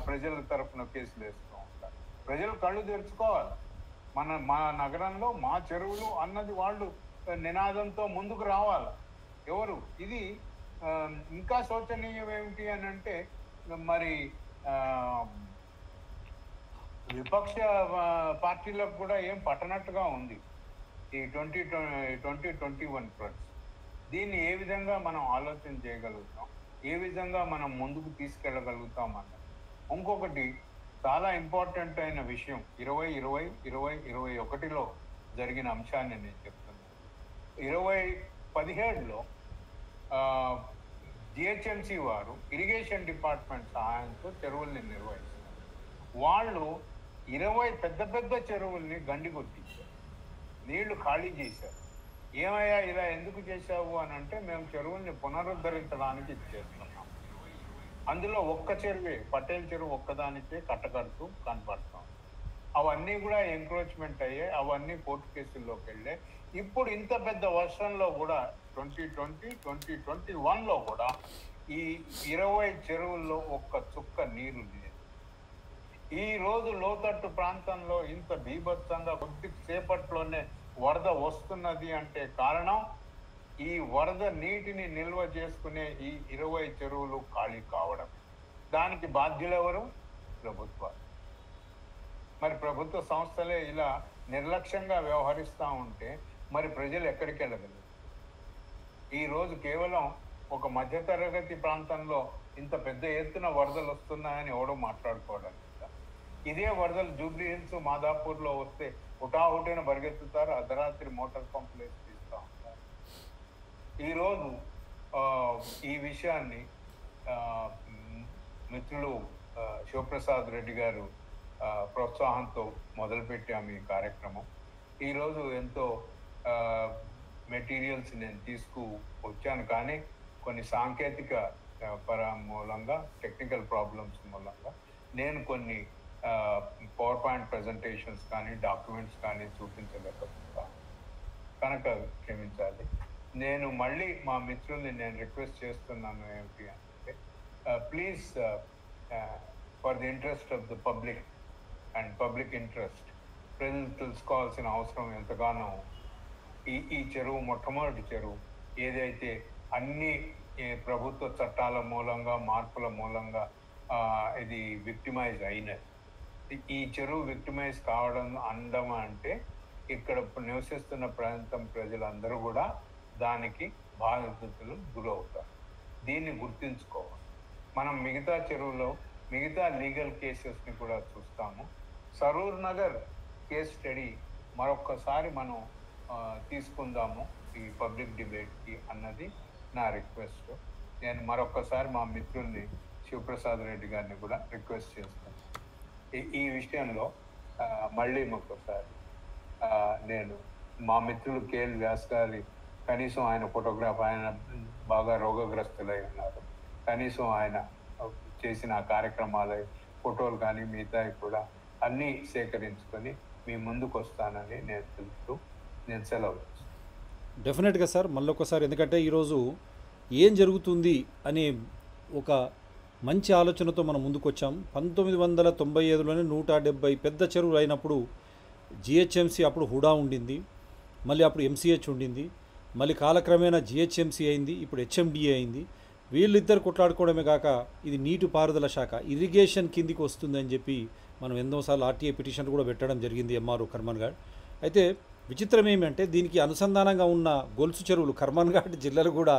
ప్రజల తరఫున కేసులు వేస్తూ ఉంటారు. ప్రజలు కళ్ళు తెరుచుకోవాలి. మా నగరంలో మా చెరువులు అన్నది వాళ్ళు నినాదంతో ముందుకు రావాలి. ఎవరు? ఇది ఇంకా శోచనీయం ఏమిటి అని అంటే మరి విపక్ష పార్టీలకు కూడా ఏం పట్టనట్టుగా ఉంది ఈ 2021 ఫ్లడ్స్. దీన్ని ఏ విధంగా మనం ఆలోచన చేయగలుగుతాం, ఏ విధంగా మనం ముందుకు తీసుకెళ్ళగలుగుతాం అన్నది. ఇంకొకటి చాలా ఇంపార్టెంట్ అయిన విషయం 2020-2021లో జరిగిన అంశాన్ని నేను చెప్తున్నాను. 2017లో జిహెచ్ఎంసి వారు ఇరిగేషన్ డిపార్ట్మెంట్ సహాయంతో చెరువుల్ని నిర్వహిస్తారు. వాళ్ళు 20 పెద్ద చెరువుల్ని గండి కొట్టించారు, నీళ్లు ఖాళీ చేశారు. ఏమయ్యా ఇలా ఎందుకు చేశావు అని అంటే మేము చెరువుల్ని పునరుద్ధరించడానికి చేస్తున్నాం. అందులో ఒక్క చెరువే, పటేల్ చెరువు ఒక్కదానికే కట్టకడుతూ కనపడతాం. అవన్నీ కూడా ఎంక్రోచ్మెంట్ అయ్యాయి, అవన్నీ కోర్టు కేసుల్లోకి వెళ్ళాయి. ఇప్పుడు ఇంత పెద్ద వర్షంలో కూడా 2021లో కూడా ఈ 20 చెరువుల్లో ఒక్క చుక్క నీరు లేదు. ఈ రోజు లోతట్టు ప్రాంతంలో ఇంత బీభత్సంగా కొద్ది సేపట్లోనే వరద వస్తున్నది అంటే కారణం ఈ వరద నీటిని నిల్వ చేసుకునే ఈ 20 చెరువులు ఖాళీ కావడం. దానికి బాధ్యులెవరు? ప్రభుత్వాలు. మరి ప్రభుత్వ సంస్థలే ఇలా నిర్లక్ష్యంగా వ్యవహరిస్తూ ఉంటే మరి ప్రజలు ఎక్కడికి వెళ్ళగలరు? ఈరోజు కేవలం ఒక మధ్యతరగతి ప్రాంతంలో ఇంత పెద్ద ఎత్తున వరదలు వస్తున్నాయని ఎవడో మాట్లాడుకోవడం. ఇదే వరదలు జూబ్లీ హిల్స్, మాదాపూర్లో వస్తే హుటాహుటిన పరిగెత్తుతారు, అర్ధరాత్రి మోటార్ పంపులు వేసి తీస్తూ ఉంటారు. ఈరోజు ఈ విషయాన్ని మిత్రులు శివప్రసాద్ రెడ్డి గారు ప్రోత్సాహంతో మొదలుపెట్టాము ఈ కార్యక్రమం. ఈరోజు ఎంతో మెటీరియల్స్ నేను వచ్చాను, కానీ కొన్ని సాంకేతిక మూలంగా, టెక్నికల్ ప్రాబ్లమ్స్ మూలంగా నేను కొన్ని పవర్ పాయింట్ ప్రజెంటేషన్స్ కానీ డాక్యుమెంట్స్ కానీ చూపించలేకపోతాను, కనుక క్షమించాలి. నేను మళ్ళీ మా మిత్రుల్ని నేను రిక్వెస్ట్ చేస్తున్నాను ఏమిటి అంటే please for the interest of the public and public interest, ప్రజలు తెలుసుకోవాల్సిన అవసరం ఎంతగానో. ఈ చెరువు మొట్టమొదటి చెరువు ఏదైతే అన్ని ప్రభుత్వ చట్టాల మూలంగా, మార్పుల మూలంగా ఇది విక్టిమైజ్ అయినది. ఈ చెరువు విక్టిమైజ్ కావడం అందం అంటే ఇక్కడ నివసిస్తున్న ప్రాంతం ప్రజలందరూ కూడా దానికి బాధితులు గురవుతారు. దీన్ని గుర్తుంచుకోవాలి. మనం మిగతా చెరువులో మిగతా లీగల్ కేసెస్ని కూడా చూస్తాము. సరూర్ నగర్ కేస్ స్టడీ మరొక్కసారి మనం తీసుకుందాము ఈ పబ్లిక్ డిబేట్కి అన్నది నా రిక్వెస్ట్. నేను మరొక్కసారి మా మిత్రుల్ని శివప్రసాద్ రెడ్డి గారిని కూడా రిక్వెస్ట్ చేస్తాను ఈ విషయంలో. మళ్ళీ ఇంకొకసారి నేను మా మిత్రులు కేఎల్ వ్యాస్ గారి కనీసం ఆయన ఫోటోగ్రాఫ్, ఆయన బాగా రోగగ్రస్తులై ఉన్నారు, కనీసం ఆయన చేసిన కార్యక్రమాల ఫోటోలు కానీ మిగతాయి కూడా అన్నీ సేకరించుకొని మీ ముందుకు వస్తానని నేను తెలుపుతూ నేను సెలవు. డెఫినెట్గా సార్, మళ్ళీ ఒకసారి, ఎందుకంటే ఈరోజు ఏం జరుగుతుంది అనే ఒక మంచి ఆలోచనతో మనం ముందుకు వచ్చాం. 1995లోనే 170 పెద్ద చెరువులు అయినప్పుడు జిహెచ్ఎంసీ అప్పుడు హుడా ఉండింది, మళ్ళీ అప్పుడు ఎంసీహెచ్ ఉండింది, మళ్ళీ కాలక్రమేణా జిహెచ్ఎంసీ అయింది, ఇప్పుడు హెచ్ఎండిఏ అయింది. వీళ్ళిద్దరు కొట్లాడుకోవడమే కాక ఇది నీటిపారుదల శాఖ ఇరిగేషన్ కిందికి వస్తుందని చెప్పి మనం ఎన్నోసార్లు ఆర్టీఏ పిటిషన్ కూడా పెట్టడం జరిగింది ఎంఆర్ఓ కర్మన్ఘాట్. అయితే విచిత్రం ఏమంటే దీనికి అనుసంధానంగా ఉన్న గొలుసు చెరువులు కర్మన్ఘాట్ జిల్లాలు కూడా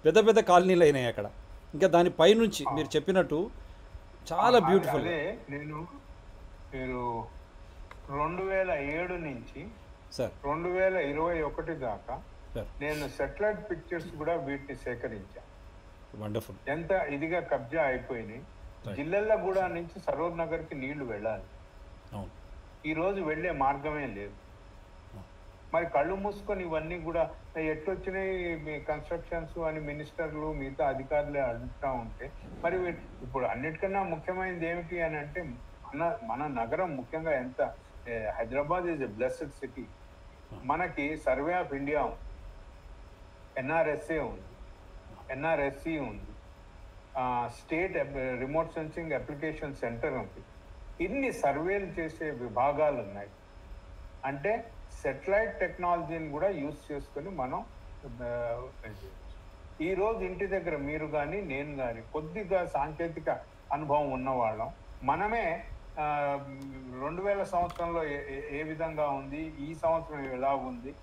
పెద్ద పెద్ద కాలనీలు అయినాయి అక్కడ. ఇంకా దానిపై నుంచి మీరు చెప్పినట్టు చాలా బ్యూటిఫుల్. నేను మీరు 2007 నుంచి సార్ 2021 దాకా నేను సెటిలైట్ పిక్చర్స్ కూడా వీటిని సేకరించాను. వండర్ఫుల్. ఎంత ఇదిగా కబ్జా అయిపోయినాయి. జిల్లెళ్ళ కూడా నుంచి సరూర్ నగర్కి నీళ్లు వెళ్ళాలి, ఈ రోజు వెళ్ళే మార్గమే లేదు. మరి కళ్ళు మూసుకొని ఇవన్నీ కూడా ఎట్లొచ్చినాయి కన్స్ట్రక్షన్స్ అని మినిస్టర్లు మిగతా అధికారులే అంటూ ఉంటే, మరి ఇప్పుడు అన్నిటికన్నా ముఖ్యమైనది ఏమిటి అని అంటే మన నగరం ముఖ్యంగా ఎంత, Hyderabad is a blessed city. మనకి సర్వే ఆఫ్ ఇండియా ఉంది, ఎన్ఆర్ఎస్ఏ ఉంది, ఎన్ఆర్ఎస్సి ఉంది, state remote sensing application centre ఉంది. ఇన్ని సర్వేలు చేసే విభాగాలు ఉన్నాయి. అంటే సెటిలైట్ టెక్నాలజీని కూడా యూజ్ చేసుకొని మనం ఈరోజు ఇంటి దగ్గర మీరు కానీ నేను కానీ కొద్దిగా సాంకేతిక అనుభవం ఉన్నవాళ్ళం మనమే 2000 సంవత్సరంలో ఏ విధంగా ఉంది, ఈ సంవత్సరం ఎలా ఉంది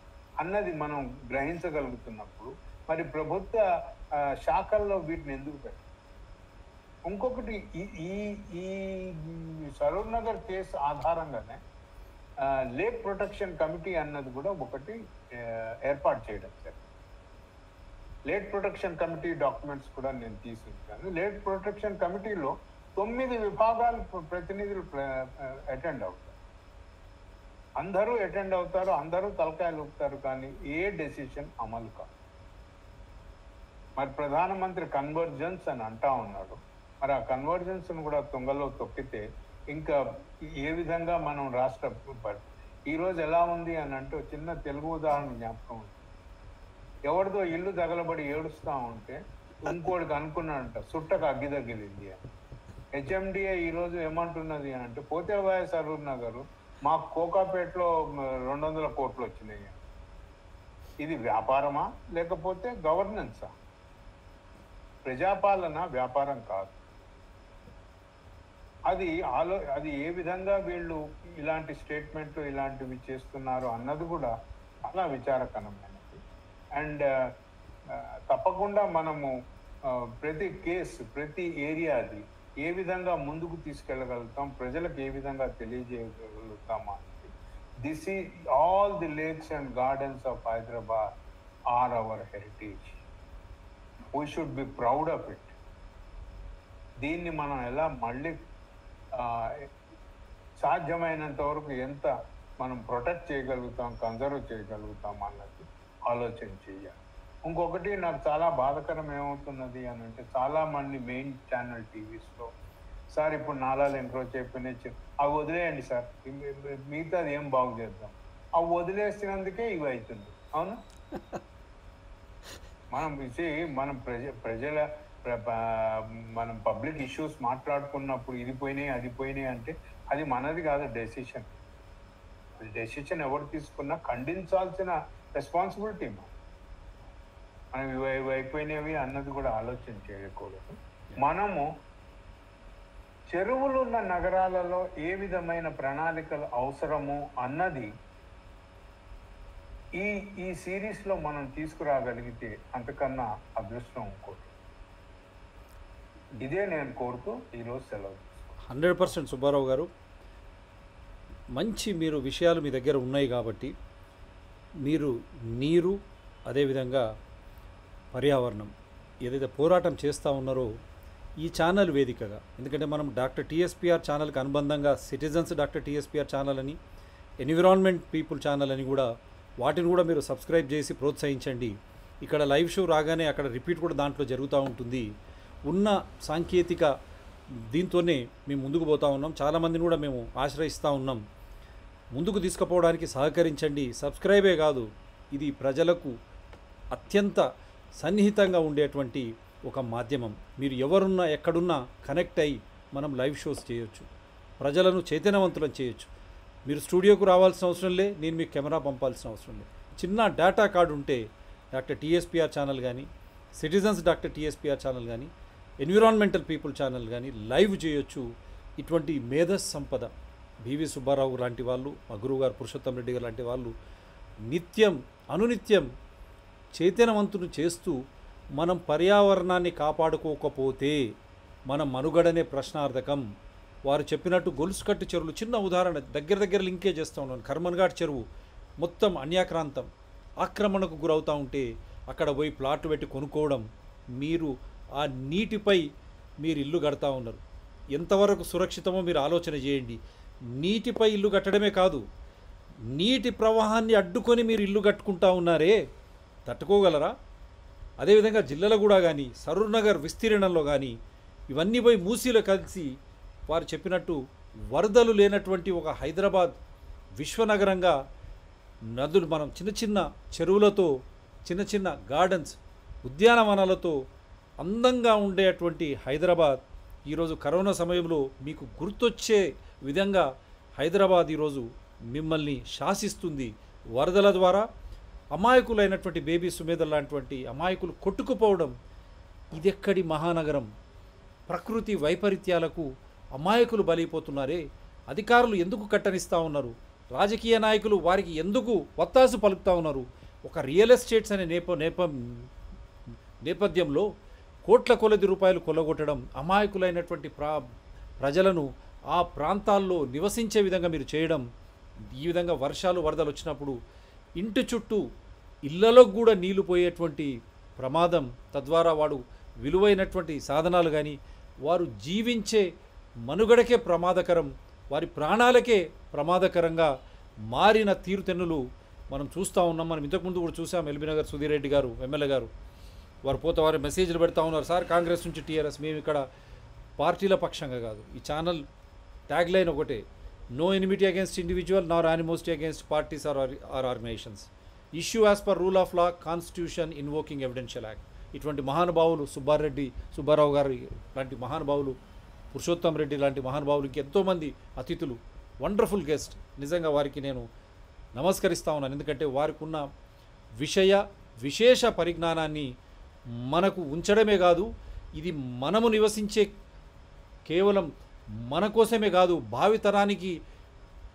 అన్నది మనం గ్రహించగలుగుతున్నప్పుడు మరి ప్రభుత్వ శాఖల్లో వీటిని ఎందుకు పెట్టారు? ఇంకొకటి, ఈ సరూర్ నగర్ కేసు ఆధారంగానే లేక్ ప్రొటెక్షన్ కమిటీ అన్నది కూడా ఒకటి ఏర్పాటు చేయడం జరిగింది. లేక్ ప్రొటెక్షన్ కమిటీ డాక్యుమెంట్స్ కూడా నేను తీసుకుంటాను. లేక్ ప్రొటెక్షన్ కమిటీలో 9 విభాగాలు ప్రతినిధులు అటెండ్ అవుతారు. అందరూ అటెండ్ అవుతారు, అందరూ తలకాయలు ఊపుతారు, కానీ ఏ డెసిషన్ అమలు కాదు. మరి ప్రధానమంత్రి కన్వర్జెన్స్ అని అంటా ఉన్నాడు. మరి ఆ కన్వర్జెన్స్ను కూడా తుంగలో తొక్కితే ఇంకా ఏ విధంగా మనం రాష్ట్ర ఈరోజు ఎలా ఉంది అని అంటే చిన్న తెలుగు ఉదాహరణ జ్ఞాపకం ఉంది. ఎవరిదో ఇల్లు తగలబడి ఏడుస్తూ ఉంటే ఇంకోటికి అనుకున్నాడంట సుట్టకు అగ్గి తగిలింది అని. హెచ్ఎండిఏ ఈరోజు ఏమంటున్నది అని అంటే పోతేవాయ సరూర్ నగర్ మాకు కోకాపేటలో 200 కోట్లు వచ్చినాయి. ఇది వ్యాపారమా లేకపోతే గవర్నెన్సా? ప్రజాపాలన వ్యాపారం కాదు. అది ఏ విధంగా వీళ్ళు ఇలాంటి స్టేట్మెంట్లు ఇలాంటివి చేస్తున్నారు అన్నది కూడా చాలా విచారకరమైనది. అండ్ తప్పకుండా మనము ప్రతి కేసు ప్రతి ఏరియాది ఏ విధంగా ముందుకు తీసుకెళ్ళగలుగుతాం, ప్రజలకు ఏ విధంగా తెలియజేయగలుగుతాం అనేది. This is all the lakes and gardens of Hyderabad are our heritage. We should be proud of it. దీన్ని మనం ఎలా మళ్ళీ సాధ్యమైనంత వరకు ఎంత మనం ప్రొటెక్ట్ చేయగలుగుతాం, కన్జర్వ్ చేయగలుగుతాం అన్నది ఆలోచన చేయాలి. ఇంకొకటి నాకు చాలా బాధాకరం ఏమవుతున్నది అని అంటే చాలామంది మెయిన్ ఛానల్ టీవీస్లో సార్ ఇప్పుడు నాలాలు ఎంట్రో చెప్పిన అవి వదిలేయండి సార్, మిగతాది ఏం బాగు చేద్దాం, అవి వదిలేసినందుకే ఇవి అవుతుంది. అవును, మనం ప్రజల మనం పబ్లిక్ ఇష్యూస్ మాట్లాడుకున్నప్పుడు ఇది పోయినాయి అది పోయినాయి అంటే అది మనది కాదు డెసిషన్. డెసిషన్ ఎవరు తీసుకున్నా ఖండించాల్సిన రెస్పాన్సిబిలిటీ మనం ఇవి అయిపోయినవి అన్నది కూడా ఆలోచన చేయకూడదు. మనము చెరువులు ఉన్న నగరాలలో ఏ విధమైన ప్రణాళికలు అవసరము అన్నది ఈ ఈ సిరీస్లో మనం తీసుకురాగలిగితే అంతకన్నా అదృష్టం ఇంకోటి. ఇదే నేను కోరుతూ ఈరోజు సెలవు. 100% సుబ్బారావు గారు, మంచి మీరు విషయాలు మీ దగ్గర ఉన్నాయి కాబట్టి మీరు నీరు, అదేవిధంగా పర్యావరణం ఏదైతే పోరాటం చేస్తూ ఉన్నారో ఈ ఛానల్ వేదికగా, ఎందుకంటే మనం డాక్టర్ టీఎస్పీఆర్ ఛానల్కి అనుబంధంగా సిటిజన్స్ డాక్టర్ టీఎస్పీఆర్ ఛానల్ అని, ఎన్విరాన్మెంట్ పీపుల్ ఛానల్ అని కూడా, వాటిని కూడా మీరు సబ్స్క్రైబ్ చేసి ప్రోత్సహించండి. ఇక్కడ లైవ్ షో రాగానే అక్కడ రిపీట్ కూడా దాంట్లో జరుగుతూ ఉంటుంది. ఉన్న సాంకేతిక దీంతోనే మేము ముందుకు పోతూ ఉన్నాం. చాలామందిని కూడా మేము ఆశ్రయిస్తూ ఉన్నాం. ముందుకు తీసుకుపోవడానికి సహకరించండి. సబ్స్క్రైబే కాదు, ఇది ప్రజలకు అత్యంత సన్నిహితంగా ఉండేటువంటి ఒక మాధ్యమం. మీరు ఎవరున్నా ఎక్కడున్నా కనెక్ట్ అయ్యి మనం లైవ్ షోస్ చేయొచ్చు, ప్రజలను చైతన్యవంతులను చేయొచ్చు. మీరు స్టూడియోకు రావాల్సిన అవసరం లే, నేను మీకు కెమెరా పంపాల్సిన అవసరం లే. చిన్న డేటా కార్డు ఉంటే డాక్టర్ టీఎస్పీఆర్ ఛానల్ కానీ, సిటిజన్స్ డాక్టర్ టీఎస్పీఆర్ ఛానల్ కానీ, ఎన్విరాన్మెంటల్ పీపుల్ ఛానల్ కానీ లైవ్ చేయొచ్చు. ఇటువంటి మేధస్ సంపద బివి సుబ్బారావు లాంటి వాళ్ళు, మా గురువు గారు పురుషోత్తం రెడ్డి గారు లాంటి వాళ్ళు నిత్యం అనునిత్యం చైతన్యవంతులు చేస్తూ మనం పర్యావరణాన్ని కాపాడుకోకపోతే మన మనుగడనే ప్రశ్నార్థకం. వారు చెప్పినట్టు గొలుసుకట్టు చెరువులు, చిన్న ఉదాహరణ దగ్గర లింకే చేస్తూ ఉన్నాను. కర్మన్ఘాట్ చెరువు మొత్తం అన్యాక్రాంతం, ఆక్రమణకు గురవుతూ ఉంటే అక్కడ పోయి ప్లాట్లు పెట్టి కొనుక్కోవడం, మీరు ఆ నీటిపై మీరు ఇల్లు కడతా ఉన్నారు. ఎంతవరకు సురక్షితమో మీరు ఆలోచన చేయండి. నీటిపై ఇల్లు కట్టడమే కాదు, నీటి ప్రవాహాన్ని అడ్డుకొని మీరు ఇల్లు కట్టుకుంటా ఉన్నారే, తట్టుకోగలరా? అదేవిధంగా జిల్లాలో కానీ, సరూర్ నగర్ విస్తీర్ణంలో కానీ ఇవన్నీ పోయి మూసీలో కలిసి వారు చెప్పినట్టు వరదలు లేనటువంటి ఒక హైదరాబాద్ విశ్వనగరంగా నదులు, మనం చిన్న చిన్న చెరువులతో, చిన్న చిన్న గార్డెన్స్, ఉద్యానవనాలతో అందంగా ఉండేటువంటి హైదరాబాద్ ఈరోజు కరోనా సమయంలో మీకు గుర్తొచ్చే విధంగా హైదరాబాద్ ఈరోజు మిమ్మల్ని శాసిస్తుంది. వరదల ద్వారా అమాయకులైనటువంటి బేబీ సుమేధ లాంటి అమాయకులు కొట్టుకుపోవడం, ఇదెక్కడి మహానగరం? ప్రకృతి వైపరీత్యాలకు అమాయకులు బలైపోతున్నారే. అధికారులు ఎందుకు కట్టనిస్తూ ఉన్నారు? రాజకీయ నాయకులు వారికి ఎందుకు వత్తాసు పలుకుతూ ఉన్నారు? ఒక రియల్ ఎస్టేట్స్ అనే నేపథ్యంలో కోట్ల కొలది రూపాయలు కొల్లగొట్టడం, అమాయకులైనటువంటి ప్రజలను ఆ ప్రాంతాల్లో నివసించే విధంగా మీరు చేయడం, ఈ విధంగా వర్షాలు వరదలు వచ్చినప్పుడు ఇంటి చుట్టూ ఇళ్లలో కూడా నీళ్లు పోయేటువంటి ప్రమాదం, తద్వారా వాడు విలువైనటువంటి సాధనాలు కానీ వారు జీవించే మనుగడకే ప్రమాదకరం, వారి ప్రాణాలకే ప్రమాదకరంగా మారిన తీరుతెన్నులు మనం చూస్తూ ఉన్నాం. మనం ఇంతకుముందు కూడా చూసాం. ఎల్బీనగర్ సుధీర్ రెడ్డి గారు ఎమ్మెల్యే గారు వారు పోతే వారు మెసేజ్లు పెడతా ఉన్నారు, సార్ కాంగ్రెస్ నుంచి టీఆర్ఎస్, మేము ఇక్కడ పార్టీల పక్షంగా కాదు. ఈ ఛానల్ ట్యాగ్ లైన్ ఒకటే, no enmity against individual nor animosity against parties or organizations, issue as per rule of law, constitution, invoking evidential act. ఇటువంటి మహానుభావులు సుబ్బారావు గారు లాంటి మహానుభావులు, పురుషోత్తం రెడ్డి లాంటి మహానుభావులు, ఇంకెంతోమంది అతిథులు, వండర్ఫుల్ గెస్ట్. నిజంగా వారికి నేను నమస్కరిస్తా ఉన్నాను. ఎందుకంటే వారికి ఉన్న విశేష పరిజ్ఞానాన్ని మనకు ఉంచడమే కాదు, ఇది మనము నివసించే కేవలం మన కోసమే కాదు, భావితరానికి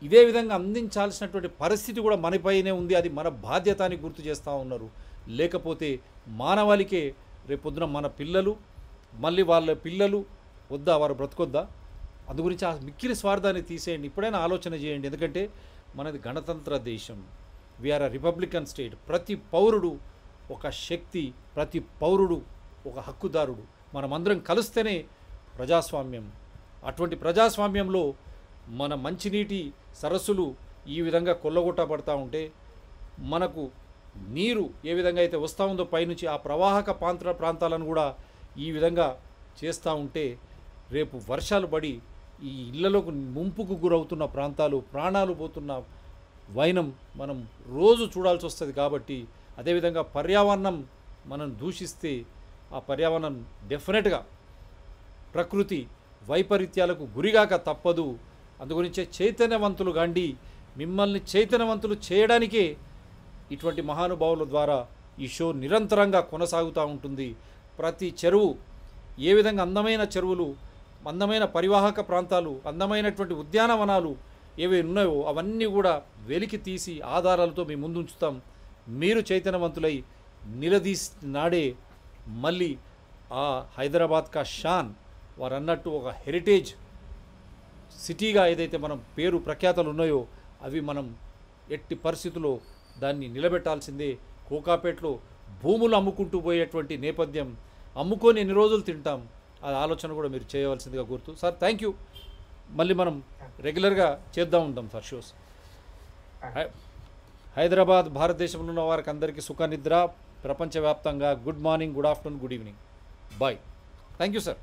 ఇదే విధంగా అందించాల్సినటువంటి పరిస్థితి కూడా మనపైనే ఉంది. అది మన బాధ్యత అని గుర్తు చేస్తూ ఉన్నారు. లేకపోతే మానవాళికే రేపొద్దున మన పిల్లలు, మళ్ళీ వాళ్ళ పిల్లలు వద్దా, వారు బ్రతకొద్దా? అందు గురించి ఆ మిక్కిలి స్వార్థాన్ని తీసేయండి. ఇప్పుడైనా ఆలోచన చేయండి. ఎందుకంటే మనది గణతంత్ర దేశం, వీఆర్ అ రిపబ్లికన్ స్టేట్. ప్రతి పౌరుడు ఒక శక్తి, ప్రతి పౌరుడు ఒక హక్కుదారుడు. మనమందరం కలిస్తేనే ప్రజాస్వామ్యం. అటువంటి ప్రజాస్వామ్యంలో మన మంచినీటి సరస్సులు ఈ విధంగా కొల్లగొట్టబడతా ఉంటే, మనకు నీరు ఏ విధంగా అయితే వస్తూ ఉందో పైనుంచి, ఆ ప్రవాహక ప్రాంతాలను కూడా ఈ విధంగా చేస్తూ ఉంటే, రేపు వర్షాలు పడి ఈ ఇళ్లలోకి ముంపుకు గురవుతున్న ప్రాంతాలు, ప్రాణాలు పోతున్న వైనం మనం రోజు చూడాల్సి వస్తుంది. కాబట్టి అదేవిధంగా పర్యావరణం మనం దూషిస్తే ఆ పర్యావరణం డెఫినెట్గా ప్రకృతి వైపరీత్యాలకు గురిగాక తప్పదు. అందుగురించే చైతన్యవంతులు గాండి, మిమ్మల్ని చైతన్యవంతులు చేయడానికే ఇటువంటి మహానుభావుల ద్వారా ఈ షో నిరంతరంగా కొనసాగుతూ ఉంటుంది. ప్రతి చెరువు, ఏ విధంగా అందమైన చెరువులు, అందమైన పరివాహక ప్రాంతాలు, అందమైనటువంటి ఉద్యానవనాలు ఏవి ఉన్నాయో అవన్నీ కూడా వెలికి తీసి ఆధారాలతో మీ ముందు ఉంచుతాం. మీరు చైతన్యవంతులై నిలదీనాడే మళ్ళీ ఆ హైదరాబాద్ కా షాన్ వారు అన్నట్టు ఒక హెరిటేజ్ సిటీగా ఏదైతే మనం పేరు ప్రఖ్యాతలు ఉన్నాయో అవి మనం ఎట్టి పరిస్థితుల్లో దాన్ని నిలబెట్టాల్సిందే. కోకాపేటలో భూములు అమ్ముకుంటూ పోయేటువంటి నేపథ్యం, అమ్ముకొని ఎన్ని రోజులు తింటాం, ఆ ఆలోచన కూడా మీరు చేయవలసిందిగా కోరుతూ సార్ థ్యాంక్ యూ. మళ్ళీ మనం రెగ్యులర్గా చేద్దాం ఉంటాం సార్ షోస్. హైదరాబాద్ భారతదేశంలో ఉన్న వారికి అందరికీ సుఖనిద్ర. ప్రపంచవ్యాప్తంగా good morning, good afternoon, good evening. Bye. Thank you sir.